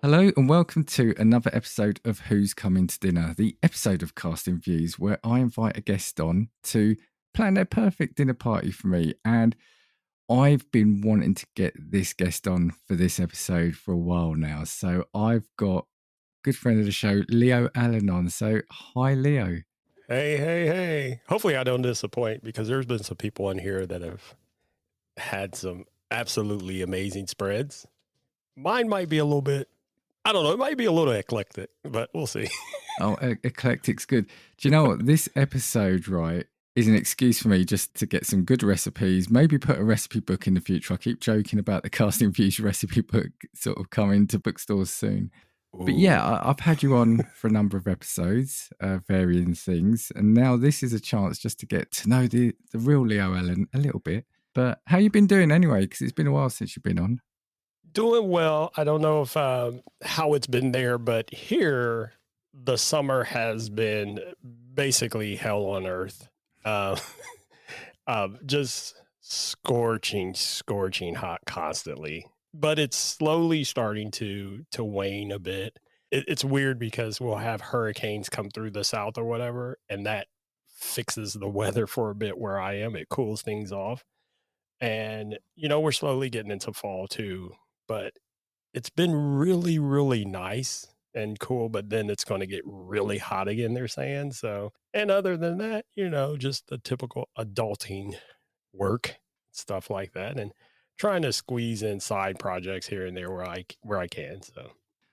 Hello and welcome to another episode of Who's Coming to Dinner, the episode of Casting Views where I invite a guest on to plan their perfect dinner party for me. And I've been wanting to get this guest on for this episode for a while now. So I've got good friend of the show, Leo Allen on. So hi, Leo. Hey. Hopefully I don't disappoint because there's been some people on here that have had some absolutely amazing spreads. Mine might be a little bit, I don't know, it might be a little eclectic, but we'll see. Oh, eclectic's good. Do you know what? This episode, right, is an excuse for me just to get some good recipes, maybe put a recipe book in the future. I keep joking about the Casting Views recipe book sort of coming to bookstores soon. But yeah, I've had you on for a number of episodes, varying things. And now this is a chance just to get to know the real Leo Allen a little bit. But how you been doing anyway? Because it's been a while since you've been on. Doing well. I don't know if how it's been there, but here the summer has been basically hell on earth. Just scorching hot constantly. But it's slowly starting to wane a bit. It's weird because we'll have hurricanes come through the south or whatever, and that fixes the weather for a bit where I am. It cools things off. And, we're slowly getting into fall too. But it's been really, really nice and cool, but then it's going to get really hot again, they're saying. So, and other than that, just the typical adulting work, stuff like that. And trying to squeeze in side projects here and there where I can. So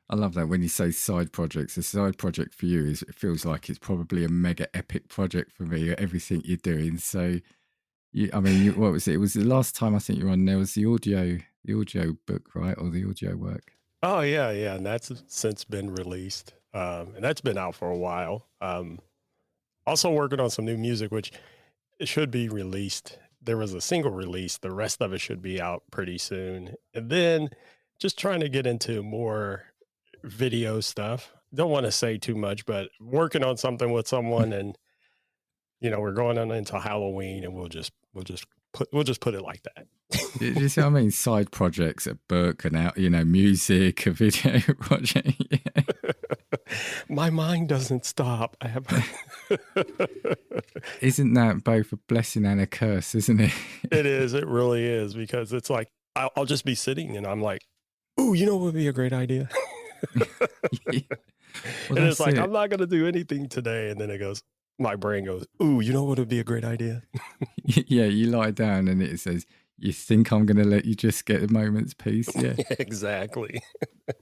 I love that when you say side projects. A side project for you is, it feels like it's probably a mega epic project for me, everything you're doing. So what was it? It was the last time I think you were on, there was the audio book, right? Or the audio work. oh yeah, and that's since been released. And that's been out for a while. Also working on some new music, which it should be released. There was a single release. The rest of it should be out pretty soon. And then just trying to get into more video stuff. Don't want to say too much, but working on something with someone, and we're going on into Halloween, and we'll just put it like that. You see what I mean? Side projects, a book, and out, music, a video project. Yeah. My mind doesn't stop. I have. Isn't that both a blessing and a curse, isn't it? It is. It really is, because it's like I'll just be sitting and I'm like, "Ooh, what would be a great idea?" Yeah. Well, and it's like, I'm not going to do anything today. And then my brain goes, "Ooh, what would be a great idea?" Yeah, you lie down and it says, "You think I'm going to let you just get a moment's peace?" Yeah, exactly.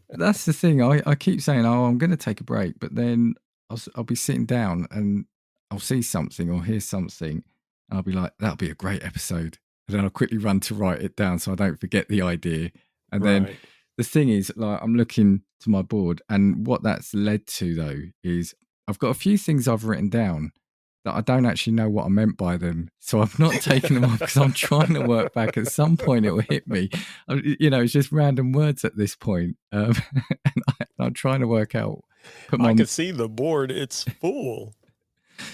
That's the thing. I keep saying, "Oh, I'm going to take a break," but then I'll be sitting down and I'll see something or hear something, and I'll be like, "That'll be a great episode," and then I'll quickly run to write it down so I don't forget the idea. And then the thing is, like, I'm looking to my board, and what that's led to though is I've got a few things I've written down that I don't actually know what I meant by them. So I've not taken them off because I'm trying to work back. At some point it will hit me. It's just random words at this point. And I'm trying to work out. I can see the board. It's full.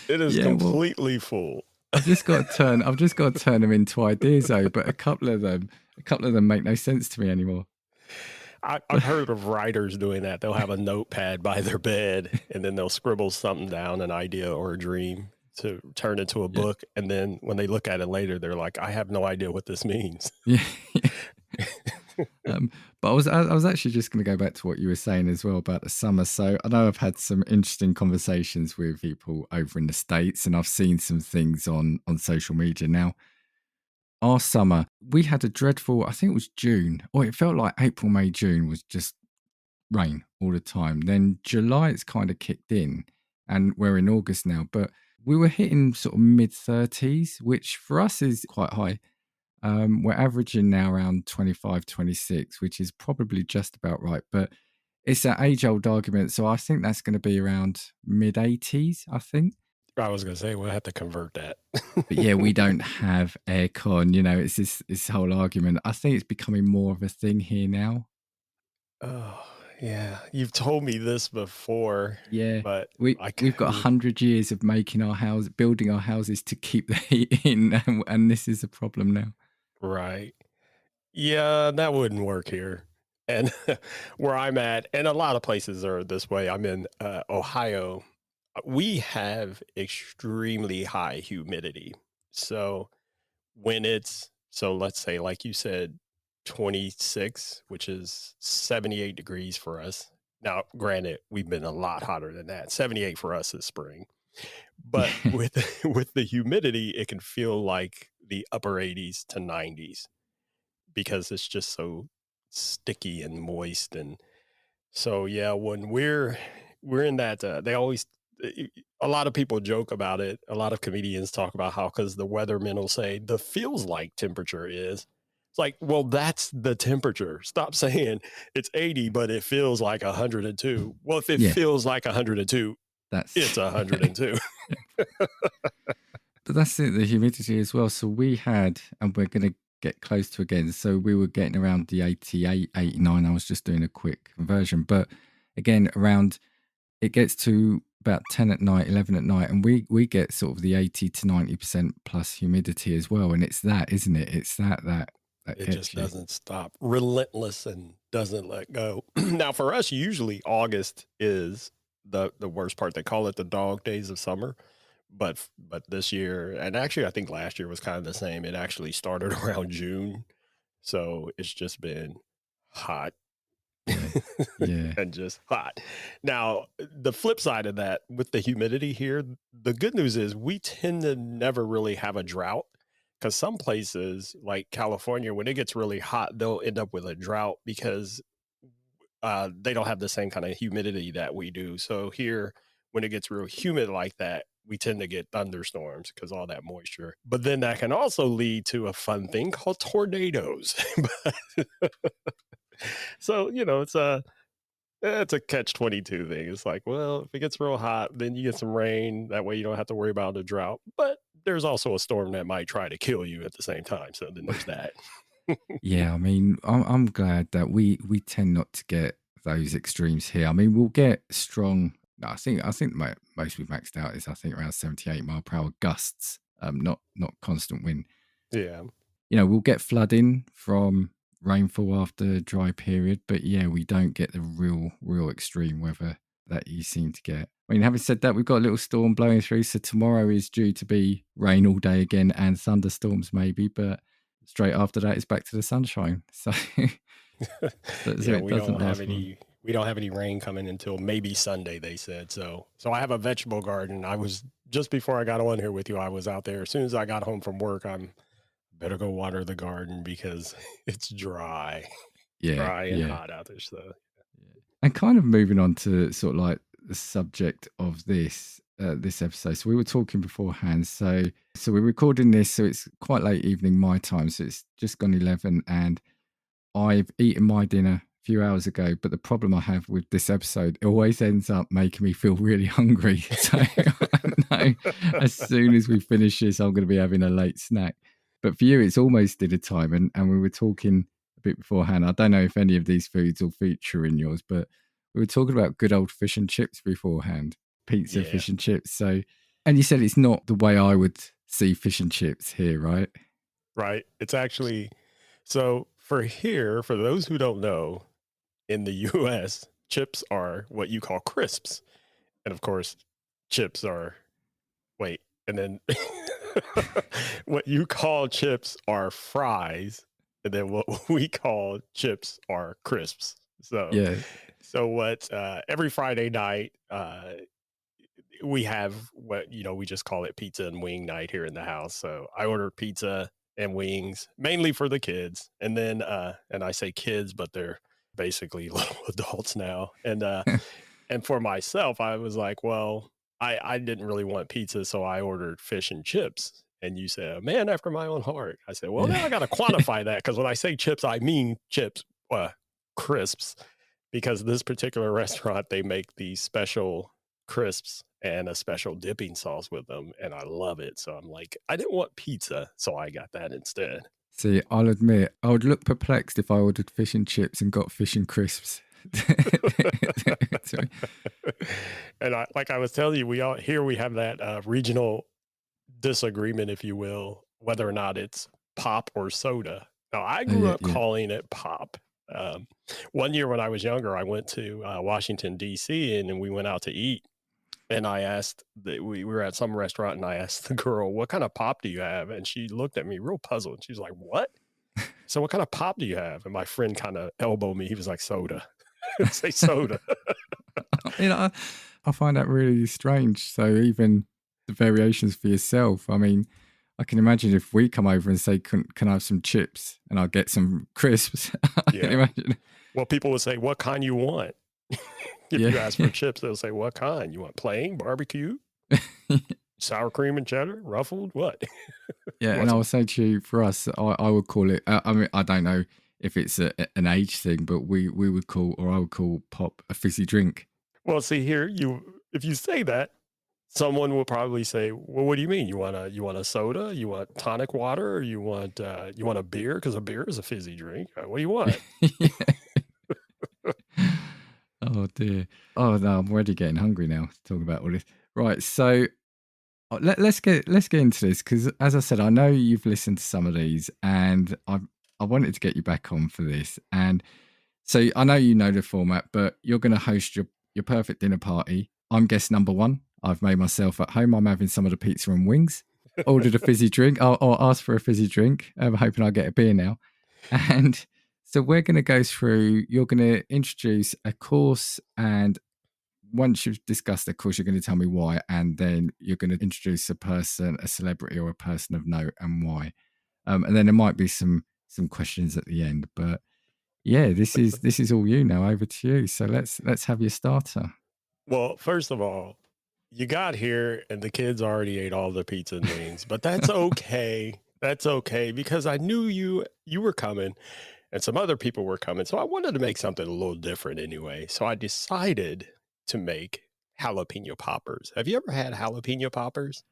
It is completely full. I've just got to turn them into ideas though, but a couple of them make no sense to me anymore. I've heard of writers doing that. They'll have a notepad by their bed and then they'll scribble something down, an idea or a dream, to turn into a book. And then when they look at it later, they're like, I have no idea what this means. Yeah. But I was actually just going to go back to what you were saying as well about the summer. So I know I've had some interesting conversations with people over in the States, and I've seen some things on social media now. Our summer, we had a dreadful, I think it was June, or it felt like April, May, June was just rain all the time. Then July, it's kind of kicked in, and we're in August now, but we were hitting sort of mid-30s, which for us is quite high. We're averaging now around 25, 26, which is probably just about right. But it's that age-old argument. So I think that's going to be around mid-80s, I think. I was going to say, we'll have to convert that. But yeah, we don't have aircon. It's this whole argument. I think it's becoming more of a thing here now. Oh, yeah. You've told me this before. Yeah. But we've got 100 years of building our houses to keep the heat in. And this is a problem now. Right. Yeah, that wouldn't work here. And where I'm at, and a lot of places are this way. I'm in Ohio. We have extremely high humidity. So so let's say, like you said, 26, which is 78 degrees for us. Now, granted, we've been a lot hotter than that. 78 for us is spring. But Yeah. with with the humidity, it can feel like the upper 80s to 90s because it's just so sticky and moist. And so yeah, when we're in that, they always a lot of people joke about it. A lot of comedians talk about how, because the weathermen will say the feels like temperature is. It's like, well, that's the temperature. Stop saying it's 80, but it feels like 102. Well, if it Yeah, feels like 102, it's that's 102. but that's it, the humidity as well. So we had, and we're going to get close to again. So we were getting around the 88, 89. I was just doing a quick conversion. But again, around, it gets to about 10 at night, 11 at night, and we get sort of the 80 to 90% plus humidity as well. And it's that, isn't it? It's that It gets just you. doesn't stop. Relentless and doesn't let go. Now, for us, usually August is the worst part. They call it the dog days of summer. But this year, and actually I think last year was kind of the same. It actually started around June. So it's just been hot Yeah. Yeah. and just hot. Now, the flip side of that, with the humidity here, the good news is we tend to never really have a drought, because some places like California, when it gets really hot, they'll end up with a drought because they don't have the same kind of humidity that we do. So here, when it gets real humid like that, we tend to get thunderstorms because all that moisture. But then that can also lead to a fun thing called tornadoes. So, it's a catch 22 thing. It's like, well, if it gets real hot, then you get some rain. That way you don't have to worry about a drought. But there's also a storm that might try to kill you at the same time. So then there's that. Yeah, I mean, I'm glad that we tend not to get those extremes here. I mean, we'll get strong. No, I think most we've maxed out is, I think, around 78 mile per hour gusts. Not constant wind. Yeah. We'll get flooding from rainfall after a dry period, but yeah, we don't get the real extreme weather that you seem to get. I mean, having said that, we've got a little storm blowing through, so tomorrow is due to be rain all day again and thunderstorms maybe, but straight after that it's back to the sunshine. So so Yeah, it doesn't last long. we don't have any rain coming until maybe Sunday, they said. So I have a vegetable garden. I was just before I got on here with you, I was out there. As soon as I got home from work, I'm better go water the garden because it's dry, Yeah, dry and yeah. hot out there. So Yeah. And kind of moving on to sort of like the subject of this episode. So we were talking beforehand. So we're recording this, so it's quite late evening my time. So it's just gone 11, and I've eaten my dinner a few hours ago. But the problem I have with this episode, it always ends up making me feel really hungry. So I know as soon as we finish this, I'm going to be having a late snack. But for you, it's almost dinner time, and we were talking a bit beforehand. I don't know if any of these foods will feature in yours, but we were talking about good old fish and chips beforehand, pizza, yeah, fish and chips. So, and you said it's not the way I would see fish and chips here, right? right. It's actually so for here, for those who don't know, in the US, chips are what you call crisps. And of course, chips are wait, and then what you call chips are fries, and then what we call chips are crisps. Yeah. So what every Friday night we have what we just call it pizza and wing night here in the house. So I order pizza and wings mainly for the kids, and then and I say kids, but they're basically little adults now. And for myself, I was like, well, I didn't really want pizza, so I ordered fish and chips. And you said, a man after my own heart. I said, well, now Yeah. I got to quantify that, because when I say chips, I mean chips, crisps, because this particular restaurant, they make these special crisps and a special dipping sauce with them. And I love it. So I'm like, I didn't want pizza, so I got that instead. See, I'll admit, I would look perplexed if I ordered fish and chips and got fish and crisps. Sorry. And like I was telling you, we have that regional disagreement, if you will, whether or not it's pop or soda. Now, I Oh, grew yeah, up yeah. calling it pop. One year when I was younger, I went to Washington D.C. and then we went out to eat. And I asked that we were at some restaurant, and I asked the girl, "What kind of pop do you have?" And she looked at me real puzzled. She was like, "What?" So, "What kind of pop do you have?" And my friend kind of elbowed me. He was like, "Soda." Say soda. You know, I find that really strange. So even the variations for yourself. I mean, I can imagine if we come over and say, "Can I have some chips?" and I'll get some crisps. I can Yeah. imagine. Well, people would say, "What kind you want?" If Yeah. you ask for chips, they'll say, "What kind? You want plain, barbecue, sour cream and cheddar, ruffled? What?" Yeah, You and want I some? will say to you, for us, I would call it. I mean, I don't know if it's an age thing, but we would call, or I would call pop a fizzy drink. Well, see here, if you say that, someone will probably say, "Well, what do you mean? You want a soda? You want tonic water? Or you want a beer? Because a beer is a fizzy drink. What do you want?" Oh dear. Oh no, I'm already getting hungry now to talk about all this. Right, so let's get into this because, as I said, I know you've listened to some of these, and I wanted to get you back on for this. And so I know you know the format, but you're going to host your perfect dinner party. I'm guest number one. I've made myself at home. I'm having some of the pizza and wings. Ordered a fizzy drink. I'll ask for a fizzy drink. I'm hoping I'll get a beer now. And so we're going to go through. You're going to introduce a course, and once you've discussed the course, you're going to tell me why, and then you're going to introduce a person, a celebrity, or a person of note, and why. And then there might be some questions at the end. But yeah, this is all you now. Over to you. So let's have your starter. Well, first of all, you got here and the kids already ate all the pizza and wings, but that's okay. That's okay because I knew you were coming and some other people were coming. So I wanted to make something a little different anyway. So I decided to make jalapeno poppers. Have you ever had jalapeno poppers?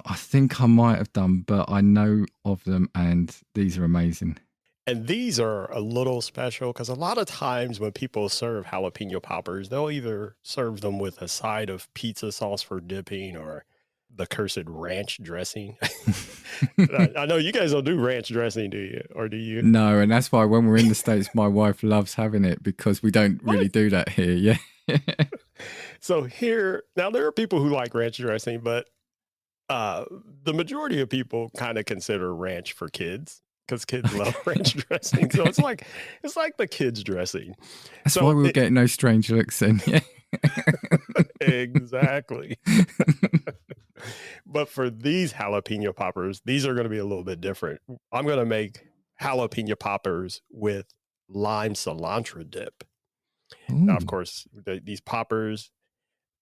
I think I might have done, but I know of them, and these are amazing. And these are a little special because a lot of times when people serve jalapeno poppers, they'll either serve them with a side of pizza sauce for dipping or the cursed ranch dressing. I know you guys don't do ranch dressing, do you? Or do you? No, and that's why when we're in the States, my wife loves having it because we don't really What? do that here. Yeah. So here, now there are people who like ranch dressing, but uh, the majority of people kind of consider ranch for kids because kids love Okay. ranch dressing. So it's like the kids dressing. That's why So we'll get no strange looks then. Yeah. exactly. But for these jalapeno poppers, these are going to be a little bit different. I'm going to make jalapeno poppers with lime cilantro dip. Now, of Ooh. course, these poppers,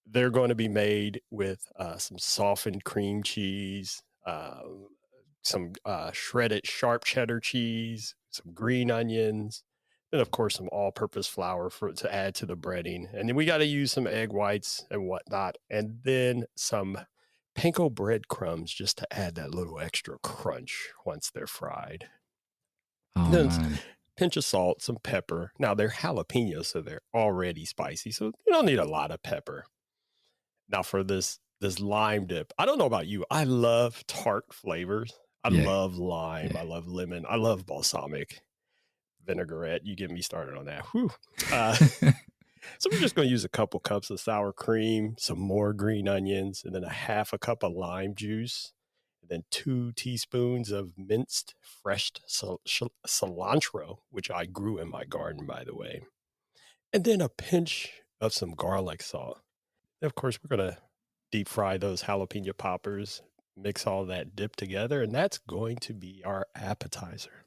they're going to be made with some softened cream cheese, some shredded sharp cheddar cheese, some green onions, and of course some all-purpose flour to add to the breading. And then we got to use some egg whites and whatnot, and then some panko breadcrumbs just to add that little extra crunch once they're fried. And Oh then man. pinch of salt, some pepper. Now they're jalapenos, so they're already spicy, so you don't need a lot of pepper. Now for this lime dip, I don't know about you. I love tart flavors. I Yeah. love lime. I Yeah. love lemon. I love balsamic vinaigrette. You get me started on that. Whew. So we're just going to use a couple cups of sour cream, some more green onions, and then a half a cup of lime juice, and then 2 teaspoons of minced fresh cilantro, which I grew in my garden, by the way, and then a pinch of some garlic salt. Of course, we're going to deep fry those jalapeno poppers, mix all that dip together, and that's going to be our appetizer.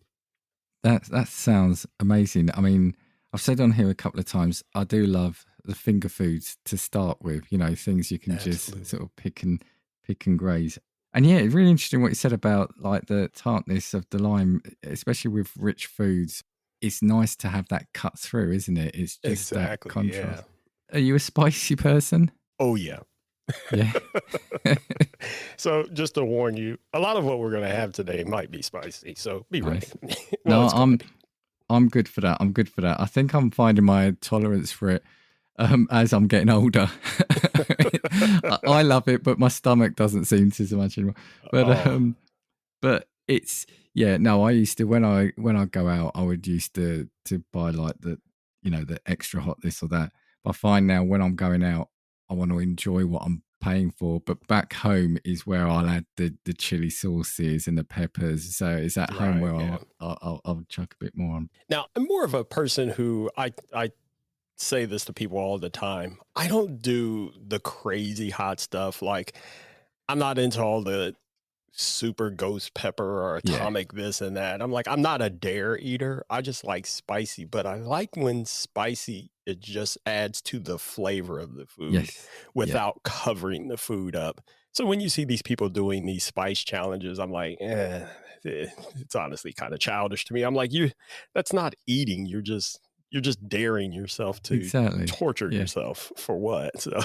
That sounds amazing. I mean, I've said on here a couple of times, I do love the finger foods to start with. You know, things you can just Absolutely. sort of pick and graze. And yeah, it's really interesting what you said about like the tartness of the lime, especially with rich foods. It's nice to have that cut through, isn't it? It's just that Exactly. Yeah. contrast. Are you a spicy person? Oh, yeah. Yeah. So, just to warn you, a lot of what we're going to have today might be spicy. So, be ready. Nice. Well, No, it's going to be. I'm good for that. I'm good for that. I think I'm finding my tolerance for it as I'm getting older. I love it, but my stomach doesn't seem to so much anymore. But Oh, but It's yeah, no, I used to when I go out, I would used to buy like the extra hot this or that. But I find now when I'm going out, I want to enjoy what I'm paying for. But back home is where I'll add the chili sauces and the peppers. So it's at home Right. where Yeah. I'll chuck a bit more on. Now, I'm more of a person who I say this to people all the time. I don't do the crazy hot stuff. Like, I'm not into all the super ghost pepper or Yeah. atomic this and that. I'm like, I'm not a dare eater. I just like spicy, but I like when spicy, it just adds to the flavor of the food Yes. Yeah. without covering the food up. So when you see these people doing these spice challenges, I'm like, it's honestly kind of childish to me. I'm like, that's not eating. You're just daring yourself to Exactly. torture Yeah. yourself for what? So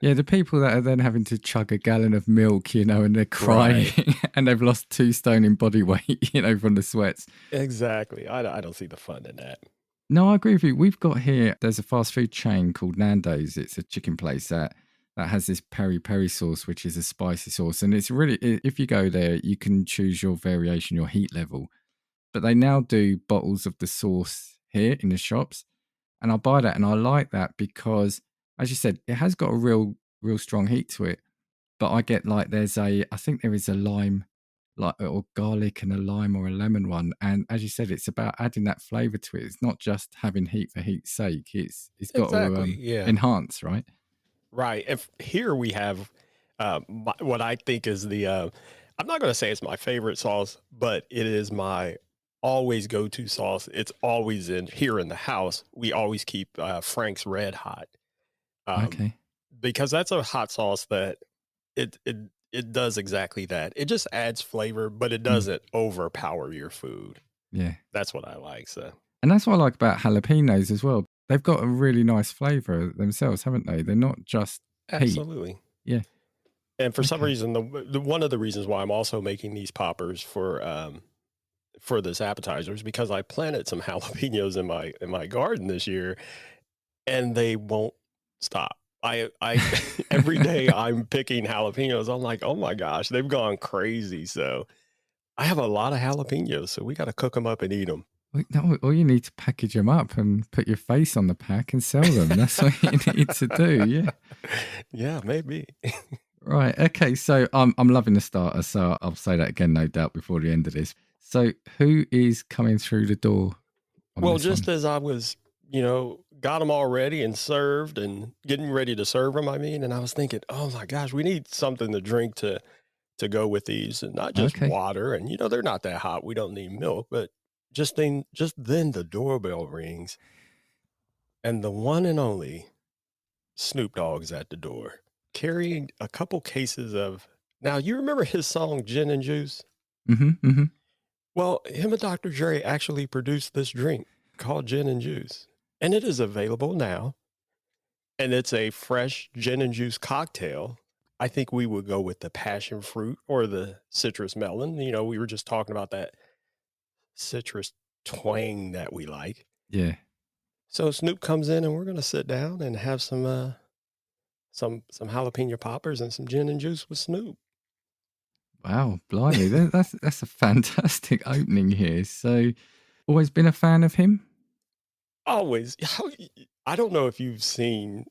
Yeah, the people that are then having to chug a gallon of milk, and they're crying right. and they've lost 2 stone in body weight, from the sweats. Exactly. I don't see the fun in that. No, I agree with you. We've got here, there's a fast food chain called Nando's. It's a chicken place that has this peri peri sauce, which is a spicy sauce. And it's really, if you go there, you can choose your variation, your heat level. But they now do bottles of the sauce here in the shops. And I buy that and I like that because, as you said, it has got a real strong heat to it. But I get like I think there is a lime, like or garlic and a lime or a lemon one. And as you said, it's about adding that flavour to it. It's not just having heat for heat's sake. It's got to Exactly. Yeah. enhance, right? Right. If here we have what I think is I'm not going to say it's my favorite sauce, but it is my always go to sauce. It's always in here in the house. We always keep Frank's Red Hot um, Okay. because that's a hot sauce that it, it, it does exactly that. It just adds flavor, but it Mm, doesn't overpower your food. yeah. That's what I like. So, And that's what I like about jalapenos as well. They've got a really nice flavour themselves, haven't they? They're not just heat. absolutely. Yeah. And for some Okay. reason, the one of the reasons why I'm also making these poppers for this appetizer is because I planted some jalapenos in my garden this year, and they won't stop. I every day I'm picking jalapenos. I'm like, oh my gosh, they've gone crazy. So I have a lot of jalapenos, so we got to cook them up and eat them. No, all you need to package them up and put your face on the pack and sell them. That's what you need to do. Yeah. Yeah, maybe. Right. Okay. So I'm loving the starter. So I'll say that again, no doubt, before the end of this. So who is coming through the door on Well, this just one? as I was, got them all ready and served and getting ready to serve them, I mean, and I was thinking, oh my gosh, we need something to drink to go with these, and not just Okay. water. And they're not that hot. We don't need milk, but just then the doorbell rings, and the one and only Snoop Dogg's at the door, carrying a couple cases of. Now you remember his song "Gin and Juice"? Mm-hmm. Mm-hmm. Well, him and Dr. Dre actually produced this drink called Gin and Juice, and it is available now. And it's a fresh gin and juice cocktail. I think we would go with the passion fruit or the citrus melon. We were just talking about that citrus twang that we like. Yeah. So Snoop comes in and we're going to sit down and have some jalapeno poppers and some gin and juice with Snoop. Wow. Blimey. That's a fantastic opening here. So always been a fan of him? Always. I don't know if you've seen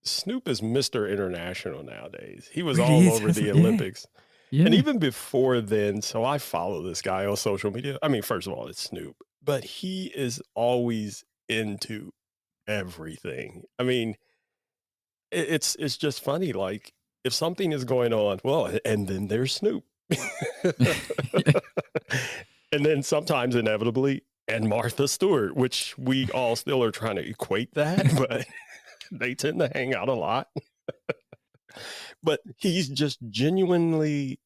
Snoop is Mr. International nowadays. He was Really all is, over the hasn't yeah. Olympics. And Yeah. even before then, so I follow this guy on social media. I mean, first of all, it's Snoop, but he is always into everything. I mean, it's just funny. Like if something is going on, well, and then there's Snoop, Yeah. and then sometimes inevitably, and Martha Stewart, which we all still are trying to equate that, but they tend to hang out a lot. But he's just genuinely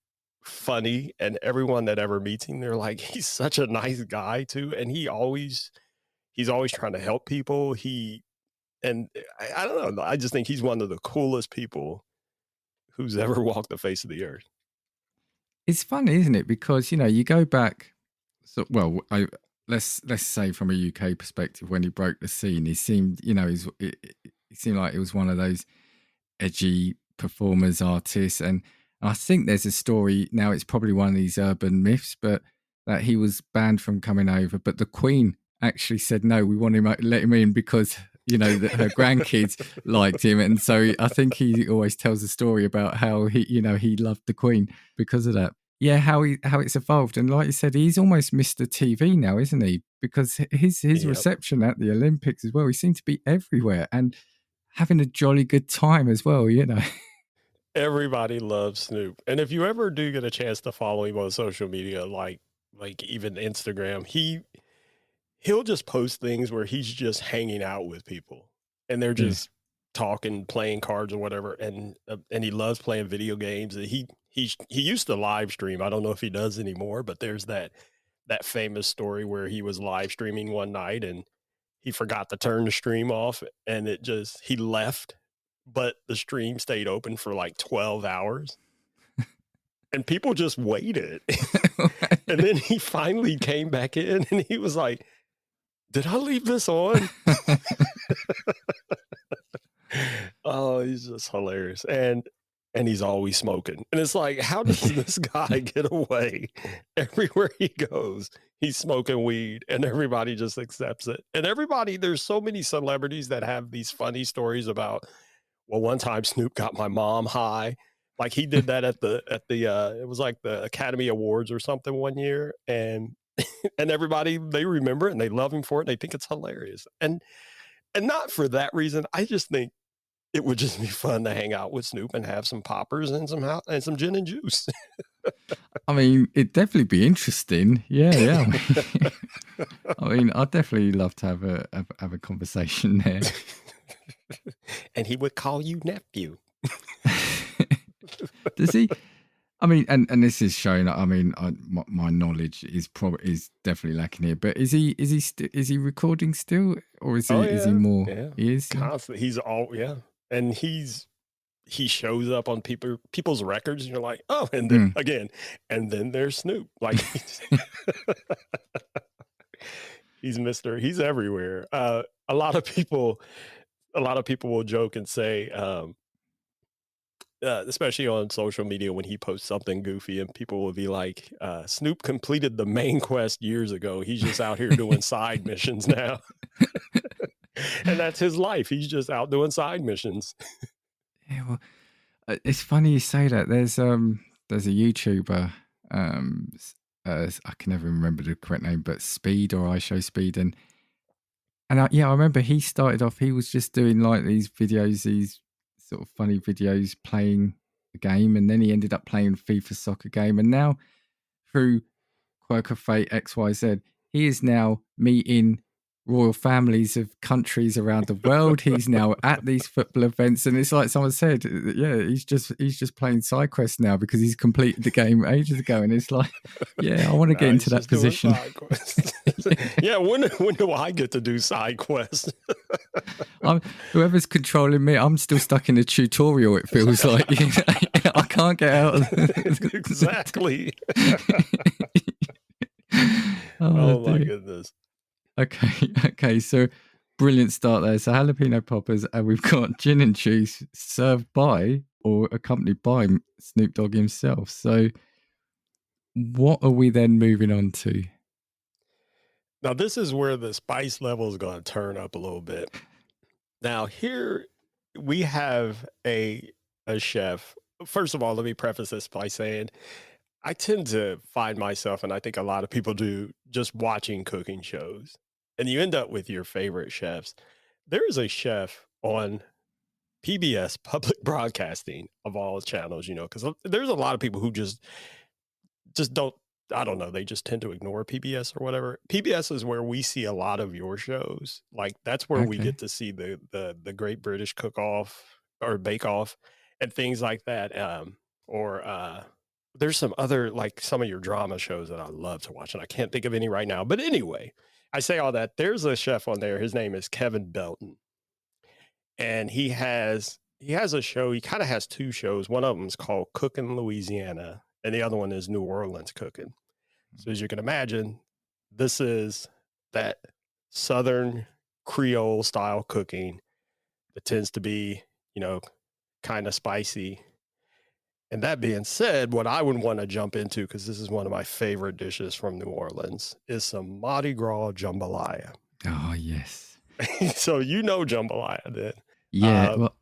funny, and everyone that ever meets him, they're like, he's such a nice guy too, and he's always trying to help people. I don't know, I just think he's one of the coolest people who's ever walked the face of the earth. It's funny, isn't it? Because you go back. So, well, let's say from a UK perspective, when he broke the scene, he seemed, it seemed like it was one of those edgy performers, artists, and I think there's a story now. It's probably one of these urban myths, but that he was banned from coming over. But the Queen actually said no. We want him let him in because that her grandkids liked him, and so I think he always tells a story about how he loved the Queen because of that. Yeah, how it's evolved, and like you said, he's almost Mr. TV now, isn't he? Because his Yep. reception at the Olympics as well, he seemed to be everywhere and having a jolly good time as well. Everybody loves Snoop. And if you ever do get a chance to follow him on social media, like even Instagram, he'll just post things where he's just hanging out with people and they're Yeah. just talking, playing cards or whatever. And he loves playing video games. He used to live stream. I don't know if he does anymore, but there's that famous story where he was live streaming one night and he forgot to turn the stream off and he left, but the stream stayed open for like 12 hours and people just waited. And then he finally came back in and he was like, did I leave this on? Oh, he's just hilarious. And he's always smoking. And it's like, how does this guy get away? Everywhere he goes, he's smoking weed and everybody just accepts it. And there's so many celebrities that have these funny stories about, well, one time Snoop got my mom high. Like he did that at the it was like the Academy Awards or something one year. And everybody, they remember it and they love him for it. And they think it's hilarious. And not for that reason. I just think it would just be fun to hang out with Snoop and have some poppers and some gin and juice. I mean, it'd definitely be interesting. Yeah. I mean, I'd definitely love to have a conversation there. And he would call you nephew. Does he? I mean, and this is showing. I mean, my knowledge is definitely lacking here. But is he recording still, or is Oh he yeah, more? yeah, He is. Yeah? constantly. And he shows up on people's records, and you're like, oh, and then Mm. again, and then there's Snoop. Like he's everywhere. A lot of people will joke and say, especially on social media when he posts something goofy and people will be like, Snoop completed the main quest years ago. He's just out here doing side missions now. And that's his life. He's just out doing side missions. Yeah, well, it's funny you say that. There's a YouTuber. I can never remember the correct name, but Speed or I Show Speed, and I remember he started off. He was just doing like these videos, these sort of funny videos, playing the game, and then he ended up playing FIFA soccer game, and now through quirk of fate XYZ, he is now meeting royal families of countries around the world. He's now at these football events, and it's like someone said, yeah, he's just playing side quests now because he's completed the game ages ago, and it's like, yeah, I want to get into that position. Yeah, when do I get to do side quests? Whoever's controlling me, I'm still stuck in a tutorial. It feels like I can't get out of Exactly. Oh my dear. goodness. Okay. So brilliant start there. So jalapeno poppers, and we've got gin and juice served by or accompanied by Snoop Dogg himself. So what are we then moving on to? Now this is where the spice level is going to turn up a little bit. Now here we have a chef. First of all, let me preface this by saying I tend to find myself, and I think a lot of people do, just watching cooking shows. And you end up with your favorite chefs. There is a chef on PBS, public broadcasting of all channels, because there's a lot of people who just don't, I don't know, they just tend to ignore PBS or whatever. PBS is where we see a lot of your shows. Like that's where we Okay. get to see the Great British Cook Off or Bake Off and things like that. Or there's some other, like some of your drama shows that I love to watch, and I can't think of any right now. But anyway, I say all that. There's a chef on there. His name is Kevin Belton, and he has a show. He kind of has two shows. One of them is called Cooking Louisiana, and the other one is New Orleans Cooking. So as you can imagine, this is that Southern Creole style cooking that tends to be, kind of spicy. And that being said, what I would want to jump into, because this is one of my favorite dishes from New Orleans, is some Mardi Gras jambalaya. Oh, yes. So you know jambalaya then. Yeah. Uh, Well,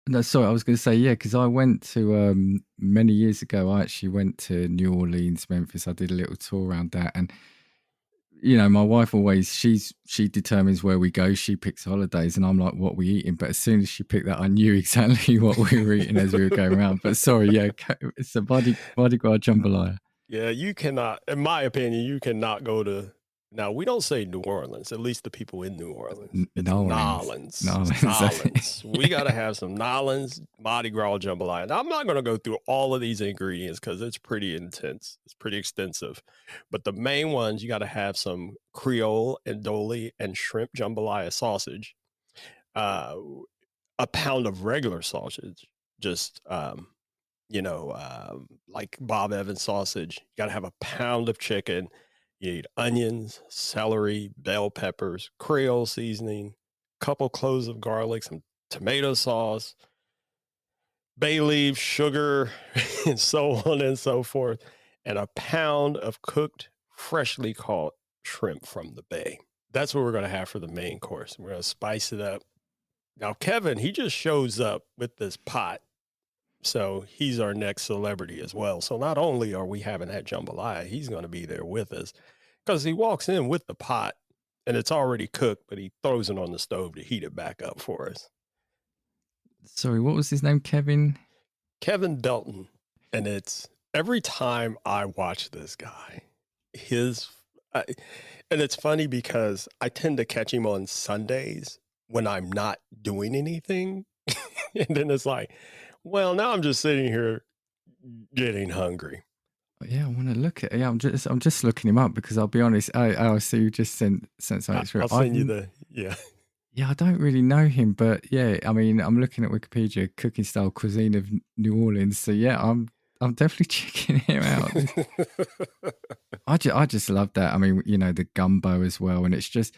no, sorry, I was going to say, yeah, because I went to, many years ago, I actually went to New Orleans, Memphis. I did a little tour around that. And, my wife always, she determines where we go. She picks holidays and I'm like, what we eating? But as soon as she picked that, I knew exactly what we were eating as we were going around. But sorry, yeah, it's a Mardi Gras jambalaya. Yeah, you cannot, in my opinion, you cannot go to. Now we don't say New Orleans. At least the people in New Orleans. It's Nolans. Nolans. It's Nolans. Nolans. We got to have some Nolans Mardi Gras jambalaya. Now I'm not going to go through all of these ingredients because it's pretty intense. It's pretty extensive, but the main ones you got to have some Creole and Dolly and shrimp jambalaya sausage, uh, a pound of regular sausage, just like Bob Evans sausage. You got to have a pound of chicken. You need onions, celery, bell peppers, Creole seasoning, couple cloves of garlic, some tomato sauce, bay leaves, sugar, and so on and so forth, and a pound of cooked, freshly caught shrimp from the bay. That's what we're going to have for the main course. We're going to spice it up. Now, Kevin, he just shows up with this pot. So he's our next celebrity as well. So not only are we having that jambalaya, he's going to be there with us because he walks in with the pot and it's already cooked, but he throws it on the stove to heat it back up for us. Sorry, what was his name? Kevin? Kevin Belton. And it's every time I watch this guy, his, uh, and it's funny because I tend to catch him on Sundays when I'm not doing anything. And then it's like, well, now I'm just sitting here getting hungry. Yeah, I want to look at. Yeah, I'm just looking him up because I'll be honest. I see you just sent something through. I'll send you the, yeah. Yeah, I don't really know him, but yeah, I mean, I'm looking at Wikipedia, cooking style cuisine of New Orleans. So yeah, I'm definitely checking him out. I just love that. I mean, the gumbo as well, and it's just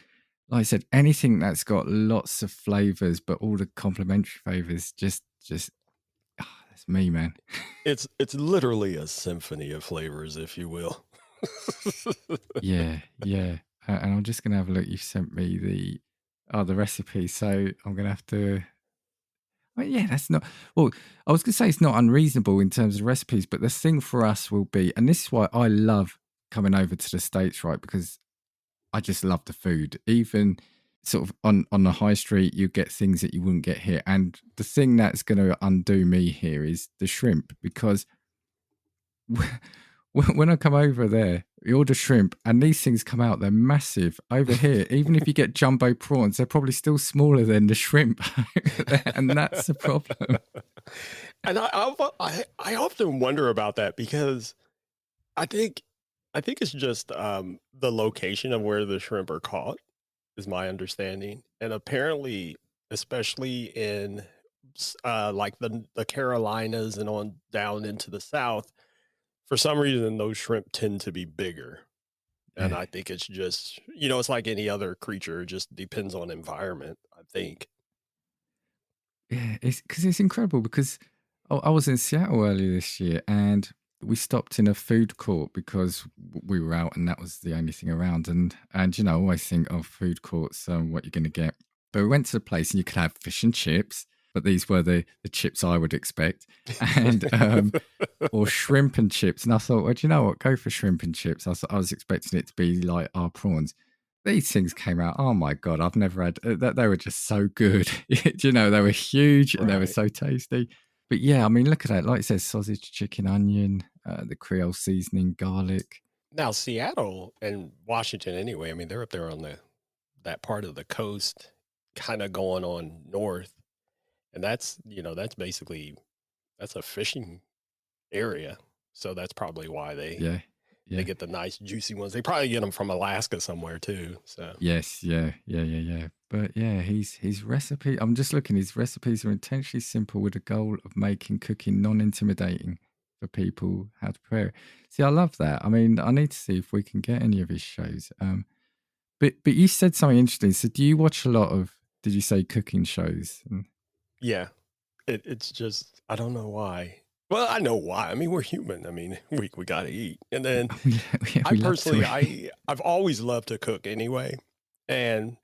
like I said, anything that's got lots of flavors, but all the complementary flavors, just that's me, man. It's literally a symphony of flavors, if you will. Yeah, yeah. And I'm just gonna have a look. You've sent me the recipe, so I'm gonna have to. Well, yeah, that's not. Well, I was gonna say it's not unreasonable in terms of recipes, but the thing for us will be, and this is why I love coming over to the States, right? Because I just love the food. Even sort of on the high street, you get things that you wouldn't get here. And the thing that's going to undo me here is the shrimp, because when I come over there, you order shrimp, and these things come out, they're massive. Over here, even if you get jumbo prawns, they're probably still smaller than the shrimp over there, and that's the problem. And I often wonder about that because I think it's just the location of where the shrimp are caught is my understanding, and apparently, especially in like the Carolinas and on down into the South, for some reason those shrimp tend to be bigger. And Yeah, I think it's just, it's like any other creature, it just depends on environment, I think. yeah, it's because it's incredible. Because I was in Seattle earlier this year, and we stopped in a food court because we were out, and that was the only thing around. And I always think of food courts, what you're going to get. But we went to the place, and you could have fish and chips, but these were the chips I would expect, and or shrimp and chips. And I thought, well, do you know what? Go for shrimp and chips. I was expecting it to be like our prawns. These things came out. Oh my god! I've never had that. They were just so good. They were huge and they were Right. so tasty. But yeah, I mean, look at that. Like it says, sausage, chicken, onion, the Creole seasoning, garlic. Now, Seattle and Washington, anyway, I mean, they're up there on that part of the coast, kind of going on north. And that's basically, that's a fishing area. So that's probably why Yeah, they yeah. get the nice juicy ones. They probably get them from Alaska somewhere too. So Yes, yeah. But yeah, his recipe. I'm just looking. His recipes are intentionally simple with a goal of making cooking non-intimidating for people how to prepare it. See, I love that. I mean, I need to see if we can get any of his shows. But you said something interesting. So, do you watch a lot of? Did you say cooking shows? yeah, it's just, I don't know why. Well, I know why. I mean, we're human. I mean, we got to eat. And then Yeah, I we love to personally, eat. I've always loved to cook anyway. And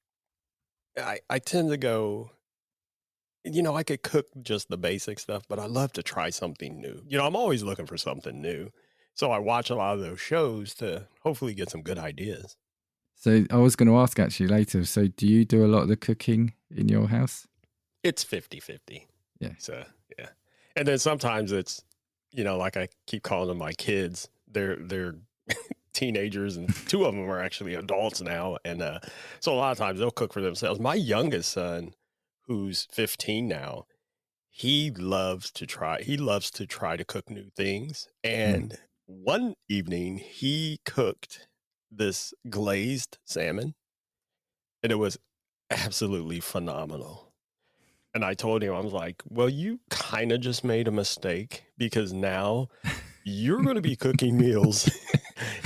I tend to go, I could cook just the basic stuff, but I love to try something new. I'm always looking for something new. So I watch a lot of those shows to hopefully get some good ideas. So I was going to ask actually later. So do you do a lot of the cooking in your house? It's 50-50. Yeah. So, yeah. And then sometimes it's, like I keep calling them my kids. They're teenagers, and two of them are actually adults now. And so a lot of times they'll cook for themselves. My youngest son, who's 15 now, he loves to try to cook new things. Mm. And one evening he cooked this glazed salmon, and it was absolutely phenomenal. And I told him, I was like, well, you kind of just made a mistake, because now you're going to be cooking meals.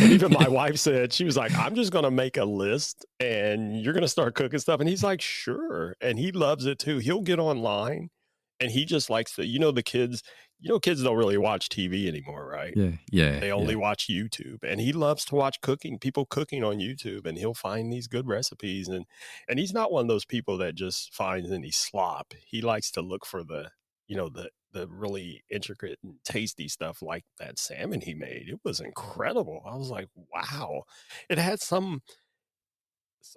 And even my wife said, she was like, I'm just going to make a list and you're going to start cooking stuff. And he's like, sure. And he loves it too. He'll get online, and he just likes to, the kids, kids don't really watch TV anymore, right? Yeah, yeah, They only yeah. watch YouTube, and he loves to watch people cooking on YouTube, and he'll find these good recipes. And he's not one of those people that just finds any slop. He likes to look for the really intricate and tasty stuff, like that salmon he made. It was incredible. I was like, wow. It had some,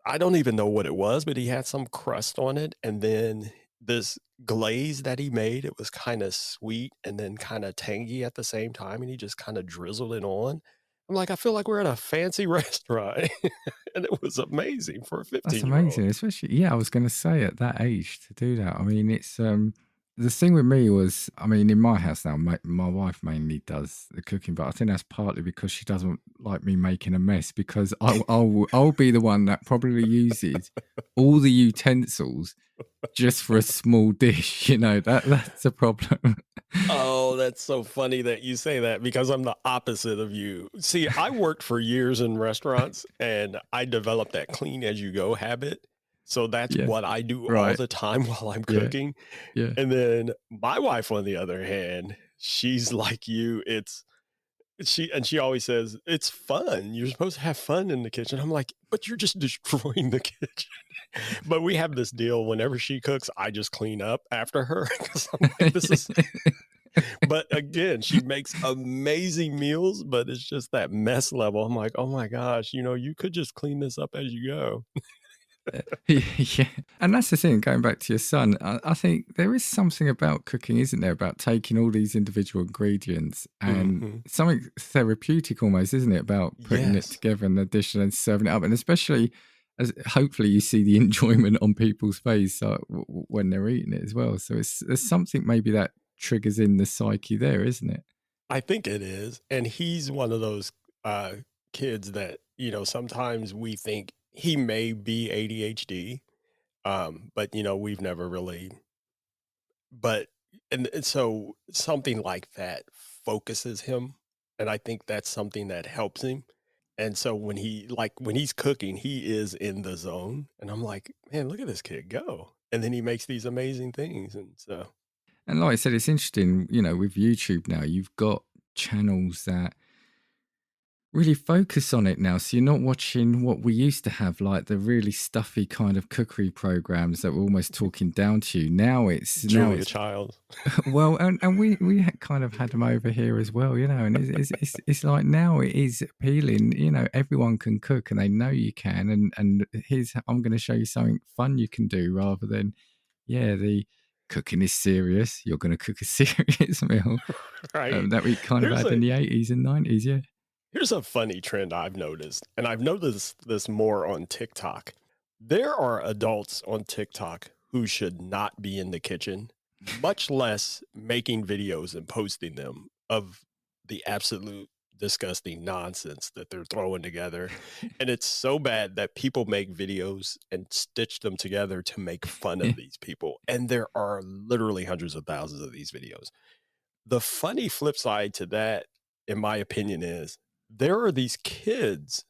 I don't even know what it was, but he had some crust on it, and then this glaze that he made, it was kinda sweet and then kinda tangy at the same time, and he just kinda drizzled it on. I'm like, "I feel like we're at a fancy restaurant." And it was amazing for a That's 15-year-old. amazing, especially yeah, I was gonna say at that age to do that. I mean, it's the thing with me was, I mean, in my house now, my wife mainly does the cooking, but I think that's partly because she doesn't like me making a mess because I'll be the one that probably uses all the utensils just for a small dish. That's a problem. Oh, that's so funny that you say that, because I'm the opposite of you. See, I worked for years in restaurants, and I developed that clean as you go habit. So that's Yeah, what I do all right. the time while I'm Yeah, cooking. yeah. And then my wife, on the other hand, she's like you. She always says, it's fun. You're supposed to have fun in the kitchen. I'm like, but you're just destroying the kitchen. But we have this deal. Whenever she cooks, I just clean up after her, because I'm like, this is, but again, she makes amazing meals, but it's just that mess level. I'm like, oh my gosh, you could just clean this up as you go. Yeah, and that's the thing. Going back to your son, I think there is something about cooking, isn't there? About taking all these individual ingredients and Hmm. something therapeutic, almost, isn't it? About putting it Yes. together in the dish and then serving it up, and especially as hopefully you see the enjoyment on people's face when they're eating it as well. So there's something maybe that triggers in the psyche there, isn't it? I think it is. And he's one of those uh, kids that, sometimes we think he may be ADHD, but, we've never really, but, and so something like that focuses him. And I think that's something that helps him. And so when he's cooking, he is in the zone. And I'm like, man, look at this kid go. And then he makes these amazing things. And so, And like I said, it's interesting. With YouTube now, you've got channels that really focus on it now. So you're not watching what we used to have, like the really stuffy kind of cookery programs that were almost talking down to you. Now Julia it's Childs. well, and kind of had them over here as well, and it's like now it is appealing. Everyone can cook, and they know you can. And here's I'm going to show you something fun you can do, rather than the cooking is serious. You're going to cook a serious meal Right. that we kind of Here's had in a the 80s and 90s. Yeah. Here's a funny trend I've noticed, and I've noticed this more on TikTok. There are adults on TikTok who should not be in the kitchen, much less making videos and posting them of the absolute disgusting nonsense that they're throwing together. And it's so bad that people make videos and stitch them together to make fun of these people. And there are literally hundreds of thousands of these videos. The funny flip side to that, in my opinion, is there are these kids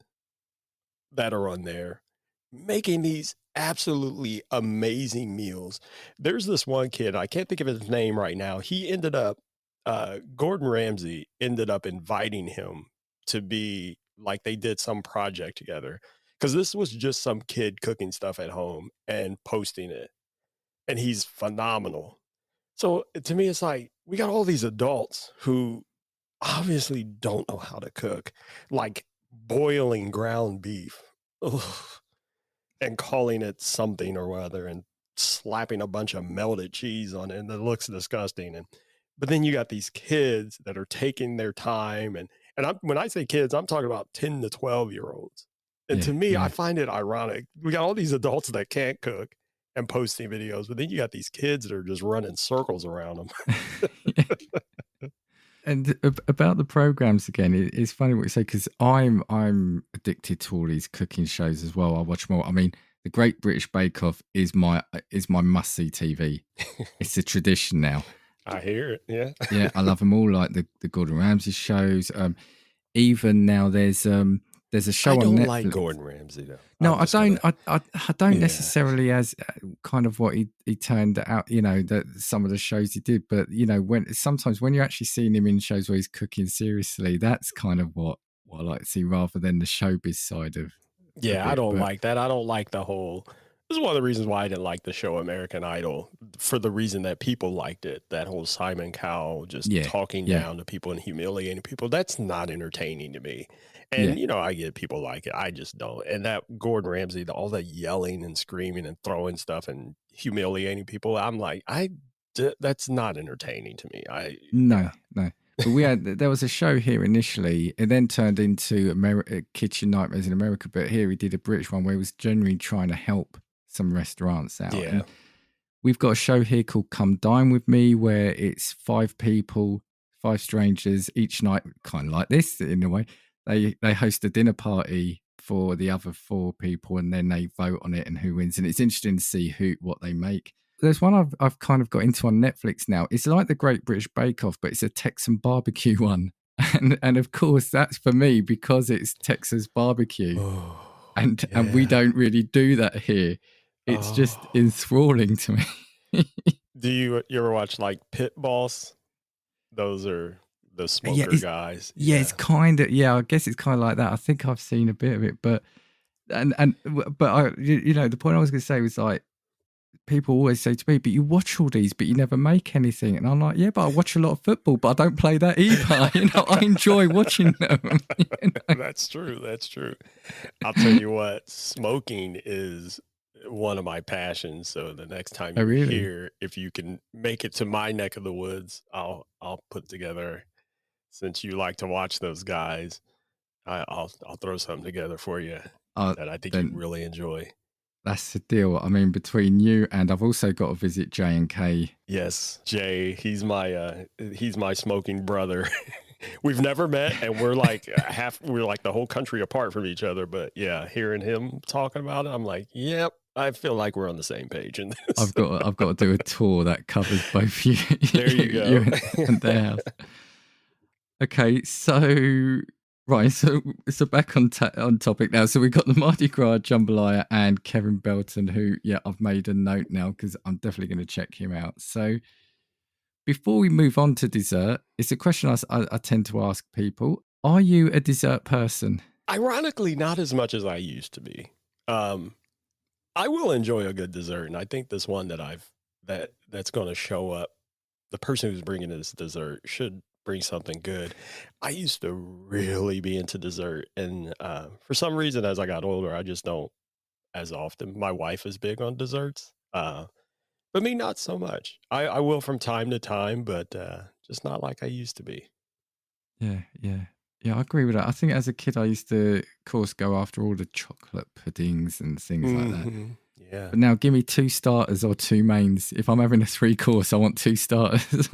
that are on there making these absolutely amazing meals. There's this one kid, I can't think of his name right now. He ended up Gordon Ramsay ended up inviting him to be like they did some project together because this was just some kid cooking stuff at home and posting it, and he's phenomenal. So to me, it's like we got all these adults who obviously don't know how to cook, like boiling ground beef. Ugh, and calling it something or other and slapping a bunch of melted cheese on it and it looks disgusting. And but then you got these kids that are taking their time and when I say kids, I'm talking about 10 to 12-year olds. And Yeah, to me, I yeah. find it ironic. We got all these adults that can't cook and posting videos, but then you got these kids that are just running circles around them. And about the programs again, it's funny what you say because I'm addicted to all these cooking shows as well. I watch more. I mean, the Great British Bake Off is my must see TV. It's a tradition now. I hear it. Yeah. Yeah, I love them all. Like the Gordon Ramsay shows. Even now, there's a I show on don't like Netflix. Gordon Ramsay though. No, I'm I just don't. gonna I don't yeah. necessarily as kind of what he turned out. You know, that some of the shows he did, but you know, sometimes when you're actually seeing him in shows where he's cooking seriously, that's kind of what I like to see rather than the showbiz side of Yeah, I it. don't But like that. I don't like the whole this is one of the reasons why I didn't like the show American Idol, for the reason that people liked it. That whole Simon Cowell just yeah, talking yeah, down to people and humiliating people. That's not entertaining to me. yeah, And I get people like it. I just don't. And that Gordon Ramsay, all the yelling and screaming and throwing stuff and humiliating people, I'm like, that's not entertaining to me. no, no. But there was a show here initially. It then turned into Kitchen Nightmares in America. But here he did a British one where he was genuinely trying to help some restaurants out. Yeah. And we've got a show here called Come Dine With Me, where it's 5 people, 5 strangers each night, kind of like this in a way. They host a dinner party for the other 4 people, and then they vote on it and who wins. And it's interesting to see what they make. There's one I've kind of got into on Netflix now. It's like the Great British Bake Off, but it's a Texan barbecue one. And of course that's for me because it's Texas barbecue. Oh, And we yeah. don't really do that here. It's just Oh. enthralling to me. Do you ever watch like Pit Boss? Those are the Yeah, smoker guys. it's Yeah. kind of I guess it's kind of like that. I think I've seen a bit of it, but the point I was going to say was like people always say to me, "But you watch all these, but you never make anything." And I'm like, "Yeah, but I watch a lot of football, but I don't play that either." I enjoy watching them. That's true. That's true. I'll tell you what, smoking is one of my passions. So the next time Oh, you're really? here, if you can make it to my neck of the woods, I'll put together, since you like to watch those guys, I'll throw something together for you Uh, that I think you'd then really enjoy. that's the deal. I mean, between you and I've also got to visit J&K. Yes, Jay, he's my smoking brother. We've never met and we're like the whole country apart from each other, but yeah, hearing him talking about it, I'm like, "Yep, I feel like we're on the same page in this." I've got to do a tour that covers both you, There you you go. and their house. Okay, so right, so back on topic now. So we got the Mardi Gras jambalaya and Kevin Belton, who I've made a note now because I'm definitely going to check him out. So before we move on to dessert, it's a question I tend to ask people: are you a dessert person? Ironically, not as much as I used to be. Um, I will enjoy a good dessert, and I think this one that's going to show up, the person who's bringing this dessert should bring something good. I used to really be into dessert, and for some reason, as I got older, I just don't as often. My wife is big on desserts, but me not so much. I will from time to time, but just not like I used to be. Yeah, I agree with that. I think as a kid, I used to, of course, go after all the chocolate puddings and things like that. Yeah. But now, give me 2 starters or 2 mains. If I'm having a 3-course, I want 2 starters.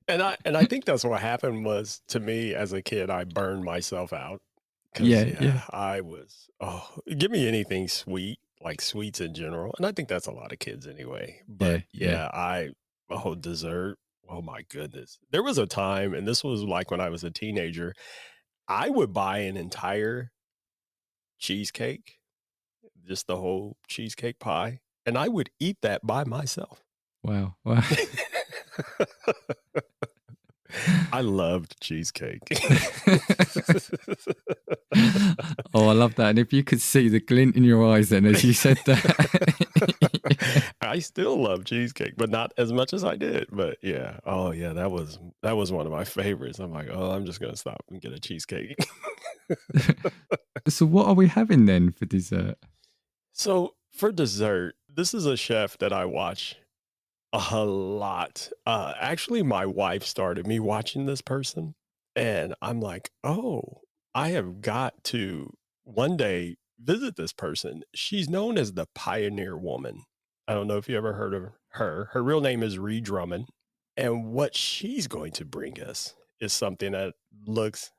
And I think that's what happened was to me as a kid, I burned myself out because Yeah. yeah, give me anything sweet, like sweets in general. And I think that's a lot of kids anyway. But Yeah. yeah, dessert. Oh my goodness. There was a time, and this was like when I was a teenager, I would buy an entire cheesecake, just the whole cheesecake pie, and I would eat that by myself. Wow. I loved cheesecake. Oh, I love that. And if you could see the glint in your eyes then as you said that. I still love cheesecake, but not as much as I did. But yeah, oh yeah, that was one of my favorites. I'm like, oh, I'm just gonna stop and get a cheesecake. So what are we having then for dessert? So for dessert, this is a chef that I watch a lot. Actually, my wife started me watching this person, and I'm like, oh, I have got to one day visit this person. She's known as the Pioneer Woman. I don't know if you ever heard of her. Her real name is Ree Drummond. And what she's going to bring us is something that looks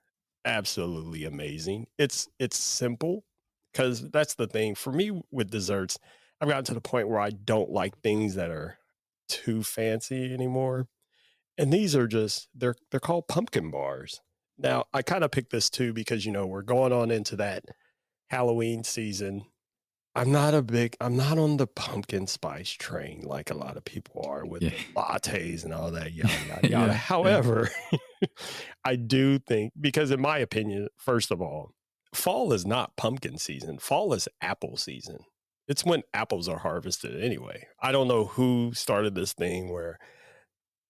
absolutely amazing. It's simple because that's the thing for me with desserts. I've gotten to the point where I don't like things that are too fancy anymore. And these are just they're called pumpkin bars. Now, I kind of picked this too because we're going on into that Halloween season. I'm not on the pumpkin spice train like a lot of people are with Yeah. the lattes and all that yada yada yada. Yeah. However, I do think because in my opinion, first of all, fall is not pumpkin season. Fall is apple season. It's when apples are harvested anyway. I don't know who started this thing where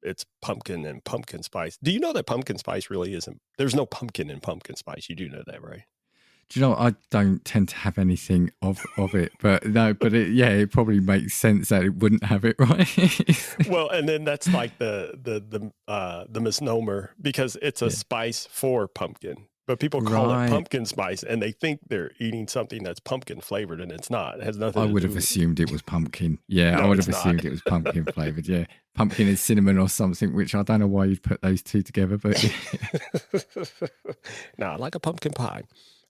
it's pumpkin and pumpkin spice. Do you know that pumpkin spice really isn't? There's no pumpkin in pumpkin spice. You do know that, right? Do you know, I don't tend to have anything of it, but no, but it probably makes sense that it wouldn't have it, right? Well, and then that's like the misnomer because it's a Yeah. spice for pumpkin, but people call it Right. pumpkin spice and they think they're eating something that's pumpkin flavored and it's not. It has nothing I to would do have with assumed it was pumpkin. Yeah, I No, would it's have not. assumed it was pumpkin flavored. Yeah, pumpkin and cinnamon or something, which I don't know why you'd put those two together, but yeah. No, like a pumpkin pie.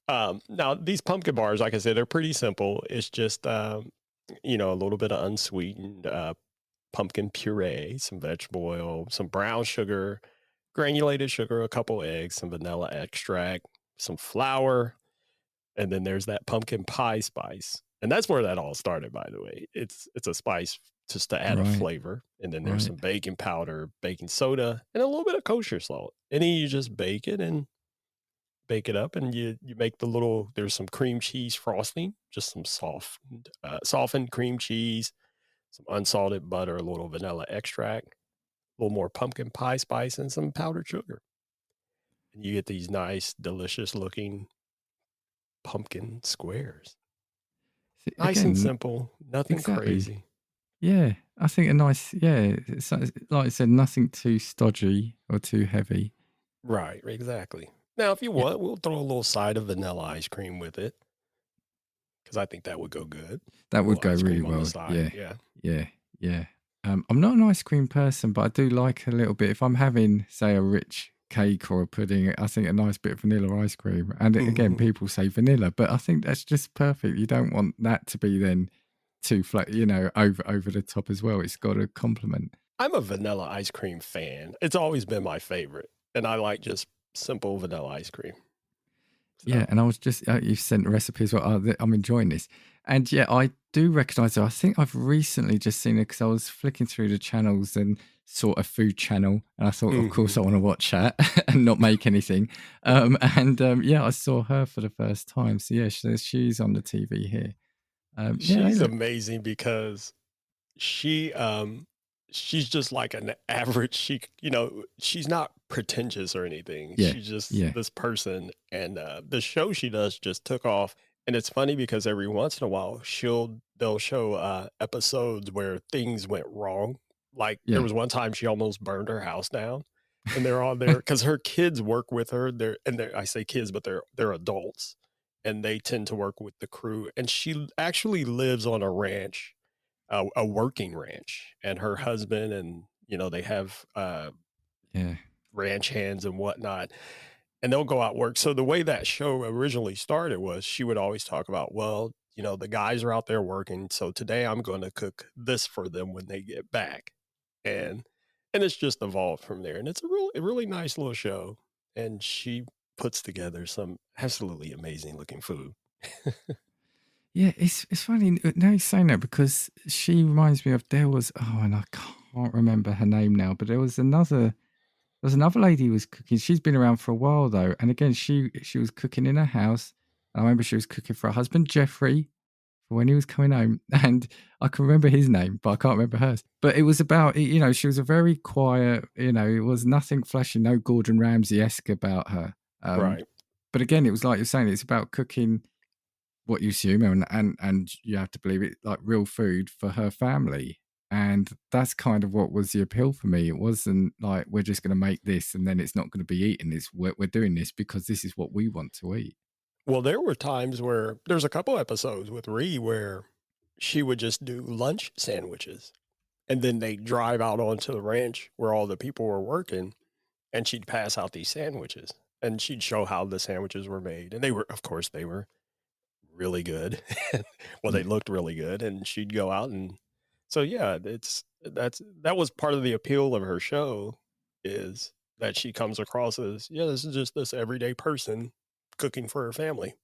Now these pumpkin bars, like I said, they're pretty simple. It's just a little bit of unsweetened pumpkin puree, some vegetable oil, some brown sugar, granulated sugar, a couple eggs, some vanilla extract, some flour, and then there's that pumpkin pie spice. And that's where that all started, by the way. It's a spice just to add a Right, flavor. And then there's right. some baking powder, baking soda, and a little bit of kosher salt. And then you just bake it and bake it up and you make there's some cream cheese frosting, just some softened cream cheese, some unsalted butter, a little vanilla extract, a little more pumpkin pie spice, and some powdered sugar. And you get these nice, delicious looking pumpkin squares. See, Nice and again, simple, nothing exactly. crazy. Yeah, I think a nice, yeah, like I said, nothing too stodgy or too heavy. Right, exactly. Now, if you Yeah, want, we'll throw a little side of vanilla ice cream with it because I think that would go good. that A would little go ice really cream on the well. side. Yeah, Yeah. yeah, yeah. I'm not an ice cream person, but I do like a little bit. If I'm having, say, a rich cake or a pudding, I think a nice bit of vanilla ice cream. And again, Mhm. people say vanilla, but I think that's just perfect. You don't want that to be then too flat, over the top as well. It's got to complement. I'm a vanilla ice cream fan. It's always been my favorite, and I like just simple vanilla ice cream. Yeah, So, and I was just you sent a recipe as well. I'm enjoying this, and yeah, I do recognise her. I think I've recently just seen her because I was flicking through the channels and saw a food channel, and I thought, of course, I mhm. want to watch that and not make anything. Yeah, I saw her for the first time. So yeah, she's on the TV here. Yeah, they She's look. amazing because she she's just like an average she's not pretentious or anything. Yeah, She's just yeah, this person and the show she does just took off. And it's funny because every once in a while they'll show episodes where things went wrong. Like there yeah, was one time she almost burned her house down and they're all there because her kids work with her. I say kids, but they're adults and they tend to work with the crew. And she actually lives on a ranch, a working ranch, and her husband and they have yeah, ranch hands and whatnot, and they'll go out work. So the way that show originally started was she would always talk about, well, the guys are out there working, so today I'm going to cook this for them when they get back, and it's just evolved from there. And it's a really nice little show, and she puts together some absolutely amazing looking food. yeah. It's funny now you're saying that because she reminds me of and I can't remember her name now, but there was another. was another lady who was cooking. She's been around for a while though, and again, she was cooking in her house. I remember she was cooking for her husband Jeffrey for when he was coming home, and I can remember his name, but I can't remember hers. But it was about, she was a very quiet, it was nothing flashy, no Gordon Ramsay esque about her. Right. But again, it was like you're saying, it's about cooking what you assume, and you have to believe it, like real food for her family. And that's kind of what was the appeal for me. It wasn't like we're just going to make this and then it's not going to be eaten. It's we're doing this because this is what we want to eat. Well, there were times where there's a couple episodes with Ree where she would just do lunch sandwiches, and then they drive out onto the ranch where all the people were working, and she'd pass out these sandwiches, and she'd show how the sandwiches were made, and they were, of course, they were really good. Well, they Yeah, looked really good, and she'd go out and so yeah, that was part of the appeal of her show is that she comes across as, yeah, this is just this everyday person cooking for her family.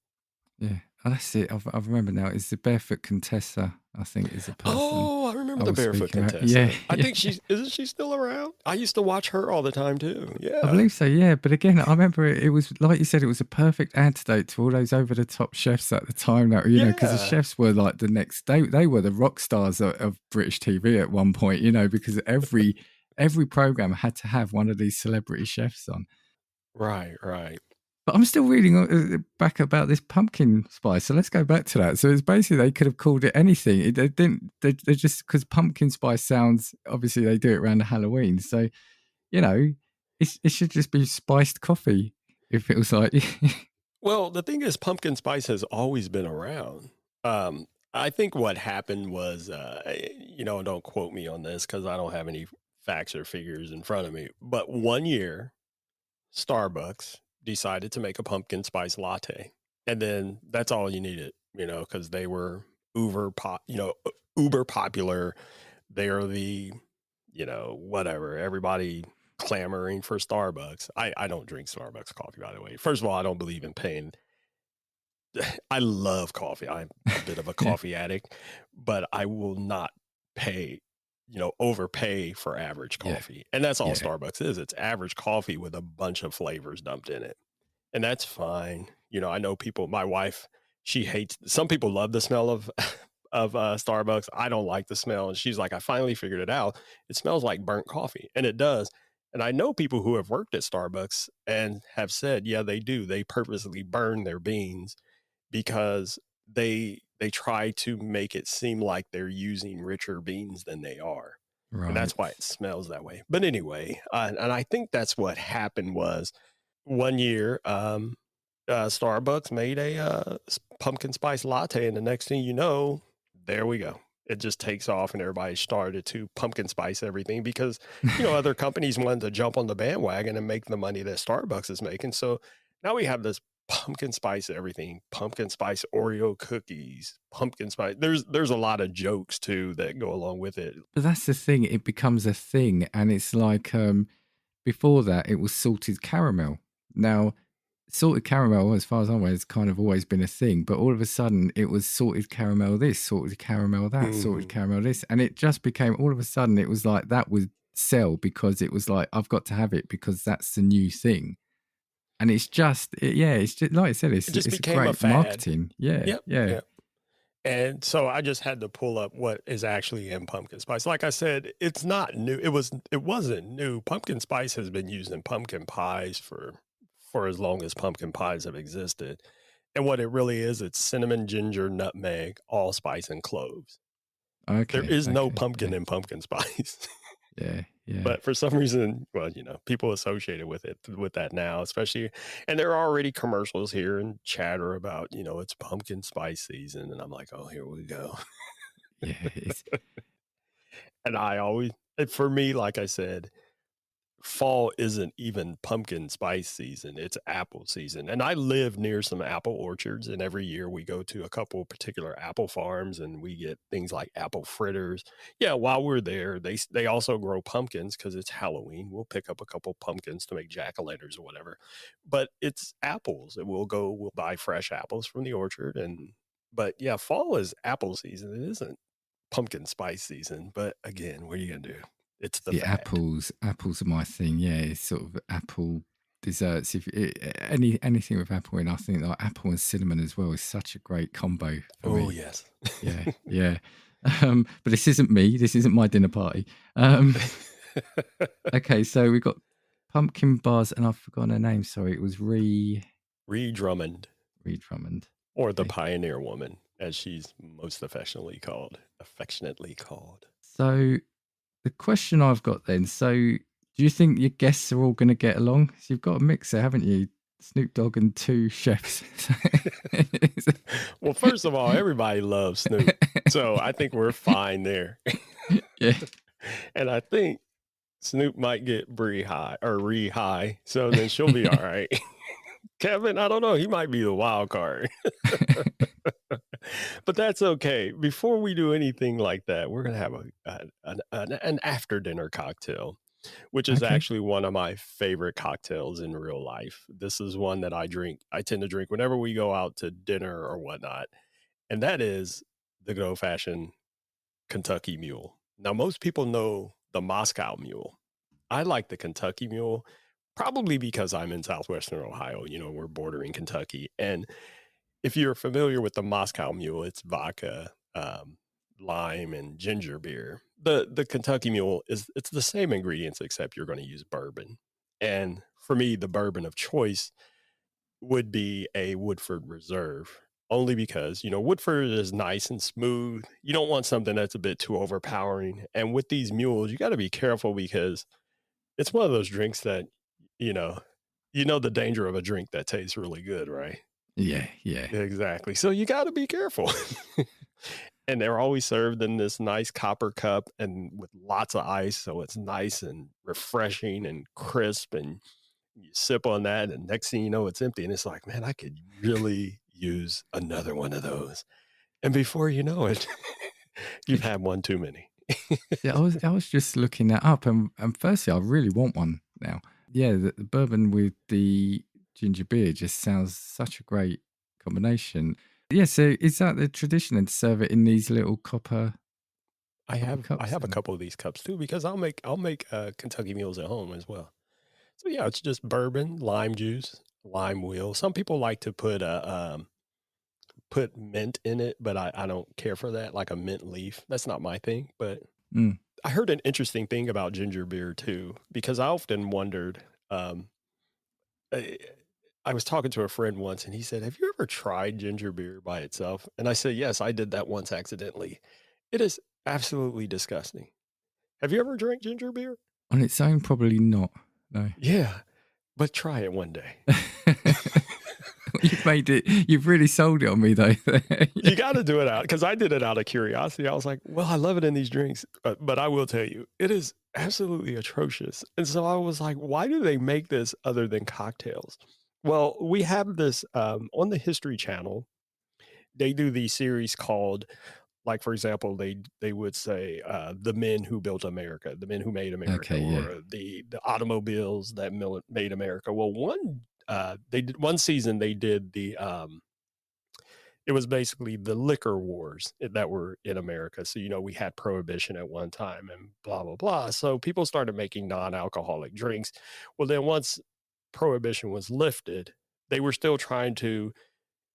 yeah. Oh, that's it. I remember now. It's the barefoot Contessa, I think, is the person Oh, I remember I the was barefoot speaking about. Yeah, Contessa. I yeah. think she's isn't she still around? I used to watch her all the time too. I Yeah. believe so, yeah. But again, I remember it was like you said, it was a perfect antidote to all those over the top chefs at the time that, because the Yeah. chefs were like the next they were the rock stars of British TV at one point, because every program had to have one of these celebrity chefs on. Right, right. But I'm still reading back about this pumpkin spice. So let's go back to that. So it's basically they could have called it anything. They didn't. They just because pumpkin spice sounds. Obviously, they do it around Halloween. So you know, it should just be spiced coffee. It feels like. Well, the thing is pumpkin spice has always been around. I think what happened was, don't quote me on this because I don't have any facts or figures in front of me. But one year, Starbucks decided to make a pumpkin spice latte, and then that's all you needed, because they were uber popular. They are the, whatever, everybody clamoring for Starbucks. I don't drink Starbucks coffee, by the way. First of all, I don't believe in paying. I love coffee. I'm a bit of a coffee addict, but I will not pay, overpay for average Yeah, coffee. And that's all yeah, Starbucks is. It's average coffee with a bunch of flavors dumped in it. And that's fine. I know people, my wife, she hates, some people love the smell of Starbucks. I don't like the smell. And she's like, I finally figured it out. It smells like burnt coffee. And it does. And I know people who have worked at Starbucks and have said, yeah, they do. They purposely burn their beans because they try to make it seem like they're using richer beans than they are. And right. that's why it smells that way. But anyway, and I think that's what happened was one year, Starbucks made a pumpkin spice latte, and the next thing you know, there we go. It just takes off, and everybody started to pumpkin spice everything because other companies wanted to jump on the bandwagon and make the money that Starbucks is making. So now we have this pumpkin spice everything, pumpkin spice Oreo cookies, pumpkin spice. There's a lot of jokes too that go along with it. But that's the thing. It becomes a thing, and it's like before that, it was salted caramel. Now, salted caramel, as far as I'm aware, has kind of always been a thing. But all of a sudden, it was salted caramel this, salted caramel that, salted Mhm. caramel this, and it just became all of a sudden. It was like that would sell because it was like I've got to have it because that's the new thing. And it's just, yeah, it's just like I said, It it's just it's a became a great fad. marketing. Yeah, Yep. yeah, Yep. And so I just had to pull up what is actually in pumpkin spice. Like I said, it's not new. It wasn't new. Pumpkin spice has been used in pumpkin pies for as long as pumpkin pies have existed. And what it really is, it's cinnamon, ginger, nutmeg, allspice, and cloves. There okay, is no okay, pumpkin yeah, in pumpkin spice. yeah, yeah, But for some reason, well, people associate it with that now, especially, and there are already commercials here and chatter about, it's pumpkin spice season. And I'm like, oh, here we go. yeah. It's And for me, like I said, fall isn't even pumpkin spice season, it's apple season. And I live near some apple orchards, and every year we go to a couple particular apple farms and we get things like apple fritters. Yeah, while we're there, they also grow pumpkins because it's Halloween. We'll pick up a couple pumpkins to make jack-o'-lanterns or whatever. But it's apples, and we'll buy fresh apples from the orchard. And but yeah, fall is apple season. It isn't pumpkin spice season. But again, what are you gonna do? It's the The fat. apples are my thing. Yeah, it's sort of apple desserts. If anything with apple in, I think like apple and cinnamon as well is such a great combo for Oh, me. yes. Yeah, yeah. But this isn't me. This isn't my dinner party. Okay, so we got pumpkin bars, and I've forgotten her name. Sorry, it was Ree Drummond, Ree Drummond. or the Okay, Pioneer Woman, as she's most affectionately called. so the question I've got then. So, do you think your guests are all going to get along? So you've got a mixer, haven't you? Snoop Dogg and two chefs. Well, first of all, everybody loves Snoop, so I think we're fine there. Yeah. And I think Snoop might get Bree high or Ree high, so then she'll be all right. Kevin, I don't know. He might be the wild card, but that's okay. Before we do anything like that, we're gonna have an after dinner cocktail, which is Okay. actually one of my favorite cocktails in real life. This is one that I drink. I tend to drink whenever we go out to dinner or whatnot, and that is the good old fashioned Kentucky Mule. Now, most people know the Moscow Mule. I like the Kentucky Mule, probably because I'm in southwestern Ohio. We're bordering Kentucky. And if you're familiar with the Moscow Mule, it's vodka, lime, and ginger beer. The Kentucky Mule it's the same ingredients except you're going to use bourbon. And for me, the bourbon of choice would be a Woodford Reserve, only because, Woodford is nice and smooth. You don't want something that's a bit too overpowering. And with these mules, you got to be careful because it's one of those drinks that, you know, the danger of a drink that tastes really good, right? Yeah, yeah. Exactly. So you got to be careful. And they're always served in this nice copper cup and with lots of ice. So it's nice and refreshing and crisp. And you sip on that, and next thing you know, it's empty. And it's like, man, I could really use another one of those. And before you know it, you've had one too many. See, I was just looking that up, and firstly, I really want one now. Yeah, the bourbon with the ginger beer just sounds such a great combination. Yeah, so is that the tradition then to serve it in these little copper I cups have a then? couple of these cups too because I'll make Kentucky Mules at home as well. So yeah, it's just bourbon, lime juice, lime wheel. Some people like to put mint in it, but I don't care for that, like a mint leaf. That's not my thing. But Mm. I heard an interesting thing about ginger beer too, because I often wondered. I, I was talking to a friend once, and he said, "Have you ever tried ginger beer by itself?" And I said, "Yes, I did that once accidentally. It is absolutely disgusting. Have you ever drank ginger beer?" On its own, probably not. No. Yeah, but try it one day. You've made it. You've really sold it on me, though. You got to do it out because I did it out of curiosity. I was like, well, I love it in these drinks, but I will tell you, it is absolutely atrocious. And so I was like, why do they make this other than cocktails? Well, we have this on the History Channel. They do these series called, like, for example, they would say the men who built America, the men who made America, Okay, yeah. or the automobiles that made America. Well, they did one season. They did it was basically the liquor wars that were in America. So, we had prohibition at one time and blah, blah, blah. So people started making non alcoholic drinks. Well, then once prohibition was lifted, they were still trying to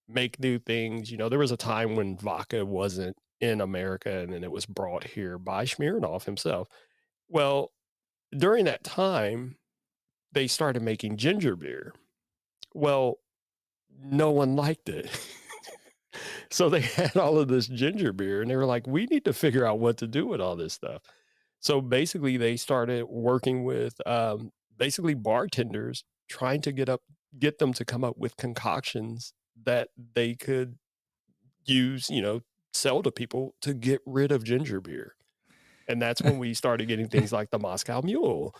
make new things. There was a time when vodka wasn't in America and then it was brought here by Smirnoff himself. Well, during that time, they started making ginger beer. Well, no one liked it. So they had all of this ginger beer and they were like, we need to figure out what to do with all this stuff. So basically, they started working with basically bartenders, trying to get them to come up with concoctions that they could use, sell to people to get rid of ginger beer. And that's when we started getting things like the Moscow Mule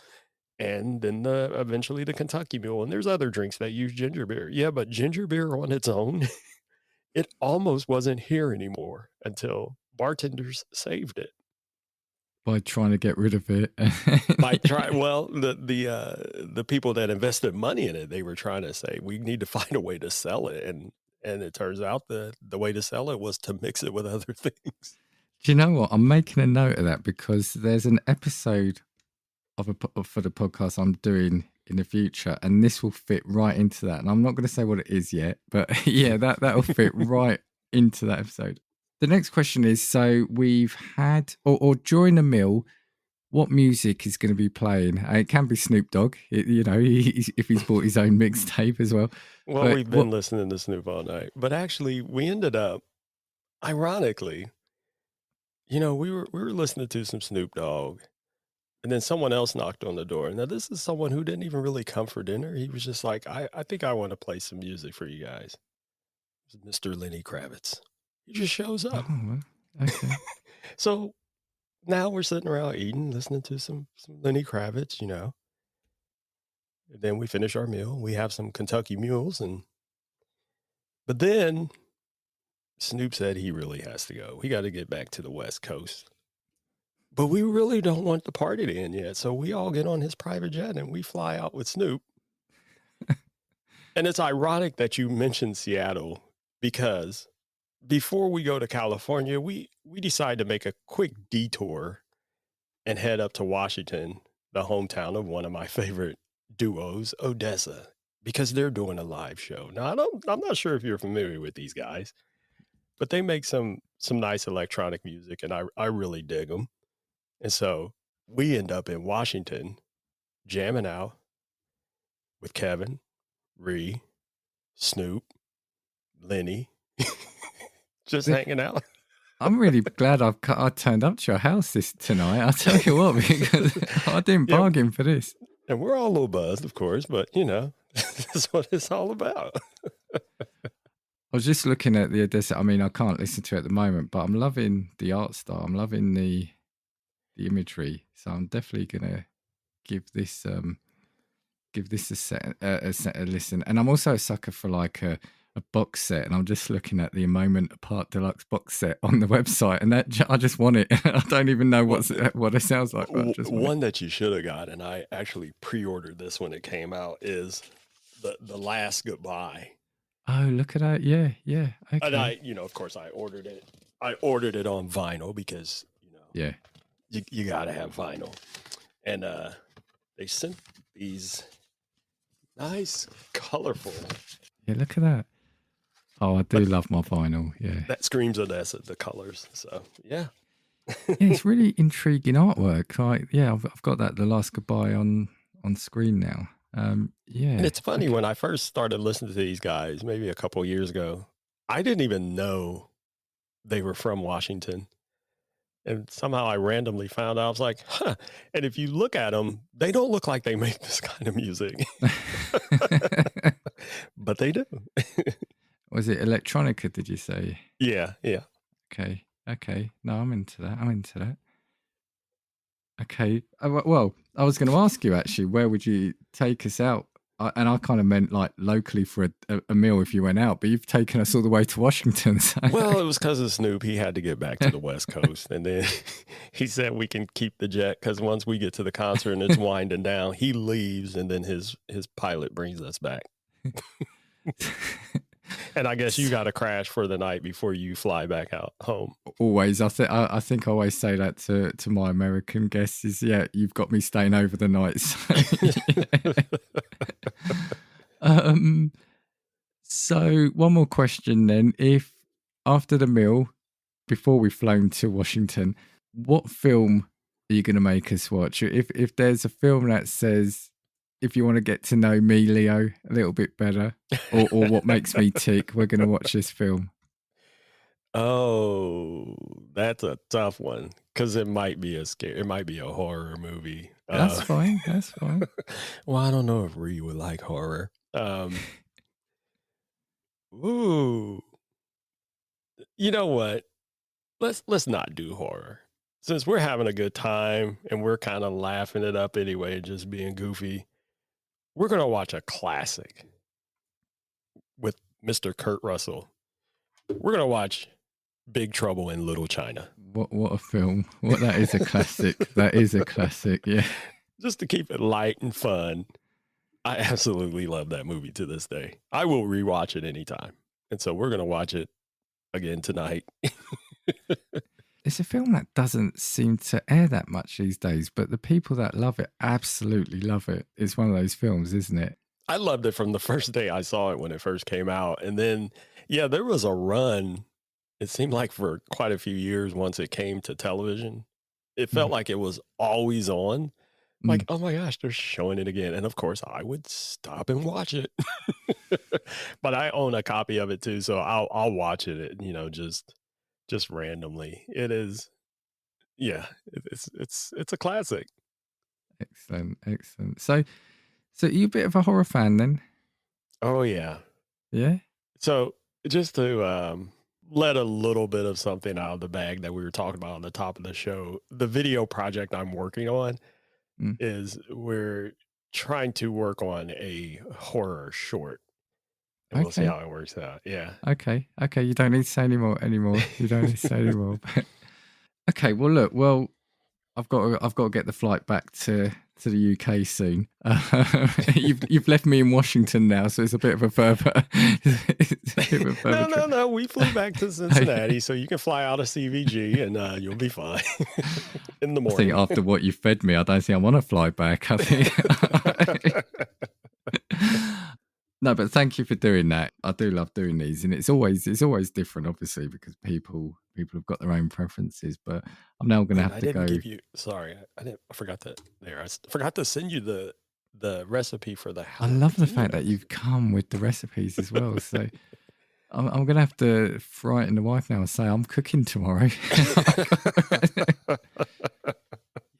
and then eventually the Kentucky Mule. And there's other drinks that use ginger beer. Yeah, but ginger beer on its own, it almost wasn't here anymore until bartenders saved it. By trying to get rid of it. By try well, the people that invested money in it, they were trying to say, "We need to find a way to sell it," and it turns out the way to sell it was to mix it with other things. Do you know what? I'm making a note of that because there's an episode for the podcast I'm doing in the future, and this will fit right into that. And I'm not going to say what it is yet, but yeah, that'll fit right into that episode. The next question is: so we've had, or during a meal, what music is going to be playing? It can be Snoop Dogg, if he's bought his own mixtape as well. Well, But we've been listening to Snoop all night, but actually, we ended up, ironically, we were listening to some Snoop Dogg, and then someone else knocked on the door. Now, this is someone who didn't even really come for dinner. He was just like, I think I want to play some music for you guys. Mr. Lenny Kravitz. He just shows up. Oh, okay. So now we're sitting around eating, listening to some Lenny Kravitz, And then we finish our meal. We have some Kentucky Mules, but then Snoop said he really has to go. He got to get back to the West Coast. But we really don't want the party to end yet. So we all get on his private jet and we fly out with Snoop. And it's ironic that you mentioned Seattle, because before we go to California, we decide to make a quick detour and head up to Washington, the hometown of one of my favorite duos, Odessa, because they're doing a live show. Now, I'm not sure if you're familiar with these guys, but they make some nice electronic music, and I really dig them. And so we end up in Washington jamming out with Kevin, Ree, Snoop, Lenny, just hanging out. I'm really glad I turned up to your house tonight. I'll tell you what, because I didn't bargain for this. And we're all a little buzzed, of course, but that's what it's all about. I was just looking at the Odessa. I mean, I can't listen to it at the moment, but I'm loving the art style. I'm loving the imagery. So I'm definitely gonna give this a listen. And I'm also a sucker for like a box set, and I'm just looking at the A Moment Apart Deluxe box set on the website, and I just want it. I don't even know what it sounds like. But just one that you should have got, and I actually pre-ordered this when it came out, is the Last Goodbye. Oh, look at that! Yeah. Okay. And I, of course, I ordered it. I ordered it on vinyl because yeah, you got to have vinyl, and they sent these nice, colorful. Yeah, look at that. Oh, I do love my vinyl. Yeah, that screams Odessa, the colors. So yeah, it's really intriguing artwork. Like, yeah, I've got that The Last Goodbye on screen now. Yeah, and it's funny, when I first started listening to these guys, maybe a couple of years ago, I didn't even know they were from Washington. And somehow I randomly found out. I was like, huh. And if you look at them, they don't look like they make this kind of music. But they do. Was it electronica, did you say? Yeah. Okay. No, I'm into that. Okay. Well, I was going to ask you, actually, where would you take us out? And I kind of meant like locally for a meal if you went out, but you've taken us all the way to Washington. So. Well, it was because of Snoop. He had to get back to the West Coast. And then he said we can keep the jet because once we get to the concert and it's winding down, he leaves and then his pilot brings us back. And I guess you got to crash for the night before you fly back out home. Always. I think I always say that to my American guests is, yeah, you've got me staying over the night. So one more question then. If after the meal, before we've flown to Washington, what film are you going to make us watch? If there's a film that says, if you want to get to know me, Leo, a little bit better, or what makes me tick, we're going to watch this film. Oh, that's a tough one, because it might be a horror movie. That's fine. Well, I don't know if Ree would like horror. Ooh, you know what? Let's not do horror, since we're having a good time and we're kind of laughing it up anyway, just being goofy. We're gonna watch a classic with Mr. Kurt Russell. We're gonna watch Big Trouble in Little China. What a film! That is a classic. That is a classic. Yeah. Just to keep it light and fun. I absolutely love that movie to this day. I will rewatch it anytime. And so we're going to watch it again tonight. it's a film that doesn't seem to air that much these days, but the people that love it absolutely love it. It's one of those films, isn't it? I loved it from the first day I saw it when it first came out, and then, yeah, there was a run, it seemed like for quite a few years once it came to television. It felt Mm, like it was always on, like, mm. "Oh my gosh, they're showing it again," and of course, I would stop and watch it. But I own a copy of it too, so I'll watch it, just randomly. It is yeah, it's a classic. Excellent, excellent. So are you a bit of a horror fan then? Oh, yeah. Yeah? So, just to, let a little bit of something out of the bag that we were talking about on the top of the show, the video project I'm working on Mm. is we're trying to work on a horror short, and we'll see Okay. how it works out. Yeah. Okay. Okay. You don't need to say anymore. You don't need to say anymore. But okay. Well, look. Well, I've got to get the flight back to the UK soon. You've left me in Washington now, so it's a bit of a further. It's a bit of a further No, no, trip. no, we flew back to Cincinnati, so you can fly out of CVG and, you'll be fine in the I think morning. after what you fed me, I don't think I want to fly back. I think. No, but thank you for doing that. I do love doing these, and it's always different, obviously, because people have got their own preferences. But I'm now going to And have I to didn't go. give you sorry, I forgot that there, forgot to send you the recipe for the I love the fact that jalapenos. you've come with the recipes as well. So I'm going to have to frighten the wife now and say I'm cooking tomorrow.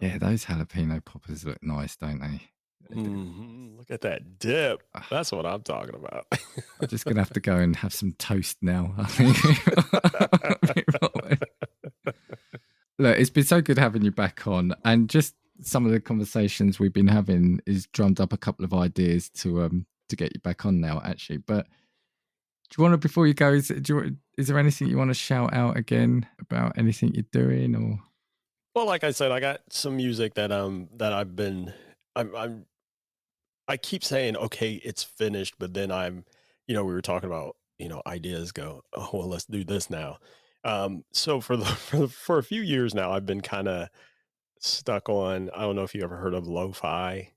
Yeah, those jalapeno poppers look nice, don't they? They do. Mhm, look at that dip. Ah, That's what I'm talking about. I'm just going to have to go and have some toast now. I think. Look, it's been so good having you back on, and just some of the conversations we've been having is drummed up a couple of ideas to get you back on now, actually. But do you want to, before you go, is there anything you want to shout out again about anything you're doing, or? Well, like I said, I got some music that I'm I keep saying, "Okay, it's finished," but then we were talking about, ideas go, "Oh, well, let's do this now." So for the for a few years now, I've been kinda stuck on I don't know if you ever heard of lo-fi.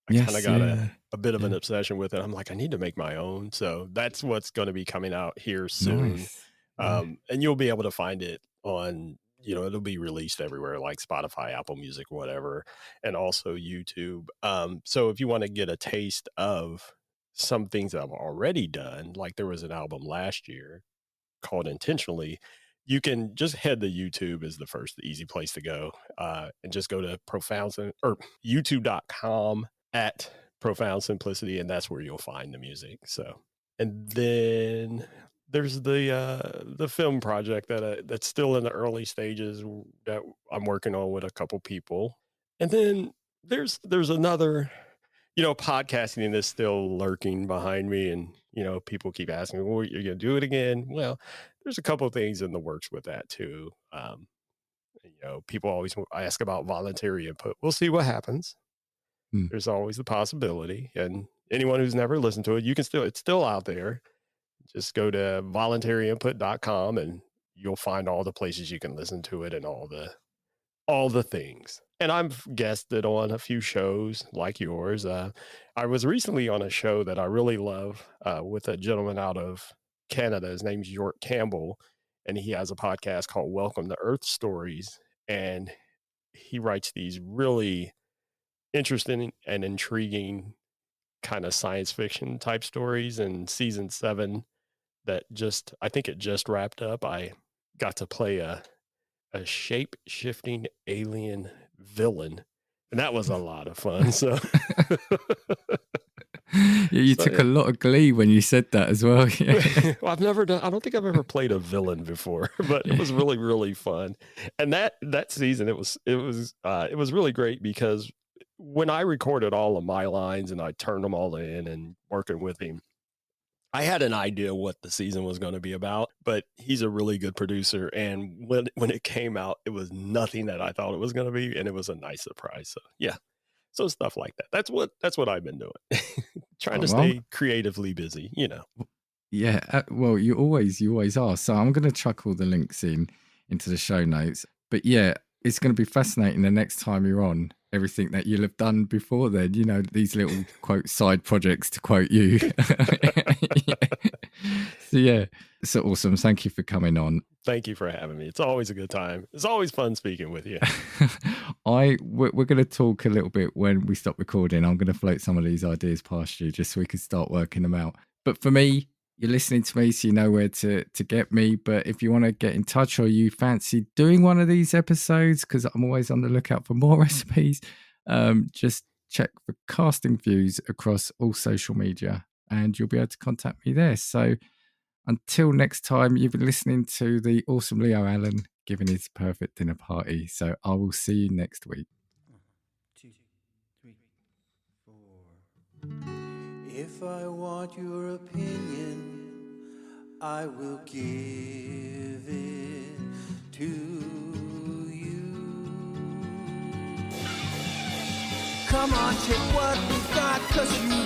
I kinda Yes, got yeah, a bit of an yeah, obsession with it. I'm like, "I need to make my own." So that's what's gonna be coming out here soon. nice, yeah. And you'll be able to find it on, it'll be released everywhere like Spotify, Apple Music, whatever, and also YouTube. So if you want to get a taste of some things that I've already done, like there was an album last year called Intentionally, you can just head to YouTube is the first easy place to go. And just go to or youtube.com at profound simplicity, and that's where you'll find the music. So, and then there's the film project that's still in the early stages that I'm working on with a couple people, and then there's another, podcasting is still lurking behind me, and people keep asking me, "Well, you're gonna do it again?" Well, there's a couple of things in the works with that too. People always ask about voluntary input. We'll see what happens. Hmm. There's always the possibility, and anyone who's never listened to it, it's still out there. Just go to voluntaryinput.com and you'll find all the places you can listen to it and all the things. And I've guested on a few shows like yours. I was recently on a show that I really love with a gentleman out of Canada. His name's York Campbell, and he has a podcast called Welcome to Earth Stories. And he writes these really interesting and intriguing kind of science fiction type stories. And season 7 I think it just wrapped up. I got to play a shape shifting alien villain, and that was a lot of fun. So, Yeah, you so took a yeah. lot of glee when you said that as well. Yeah, Well, I've never done. I don't think I've ever played a villain before, but it yeah. was really really fun. And that season, it was really great because when I recorded all of my lines and I turned them all in and working with him, I had an idea what the season was going to be about, but he's a really good producer. And when it came out, it was nothing that I thought it was going to be, and it was a nice surprise. So yeah, so stuff like that. That's what I've been doing, trying Oh, to well, stay creatively busy. yeah. Well, you always are. So I'm going to chuck all the links into the show notes. But yeah, it's going to be fascinating the next time you're on, everything that you'll have done before then, you know, these little quote side projects to quote you. So yeah, so awesome. Thank you for coming on. Thank you for having me. It's always a good time. It's always fun speaking with you. We're going to talk a little bit when we stop recording. I'm going to float some of these ideas past you just so we can start working them out. But for me, you're listening to me, so you know where to get me. But if you want to get in touch or you fancy doing one of these episodes, because I'm always on the lookout for more recipes, just check for Casting Views across all social media and you'll be able to contact me there. So until next time, you've been listening to the awesome Leo Allen giving his perfect dinner party. So I will see you next week. 1, 2, 3, 4. If I want your opinion, I will give it to you. Come on, take what we got, 'cause you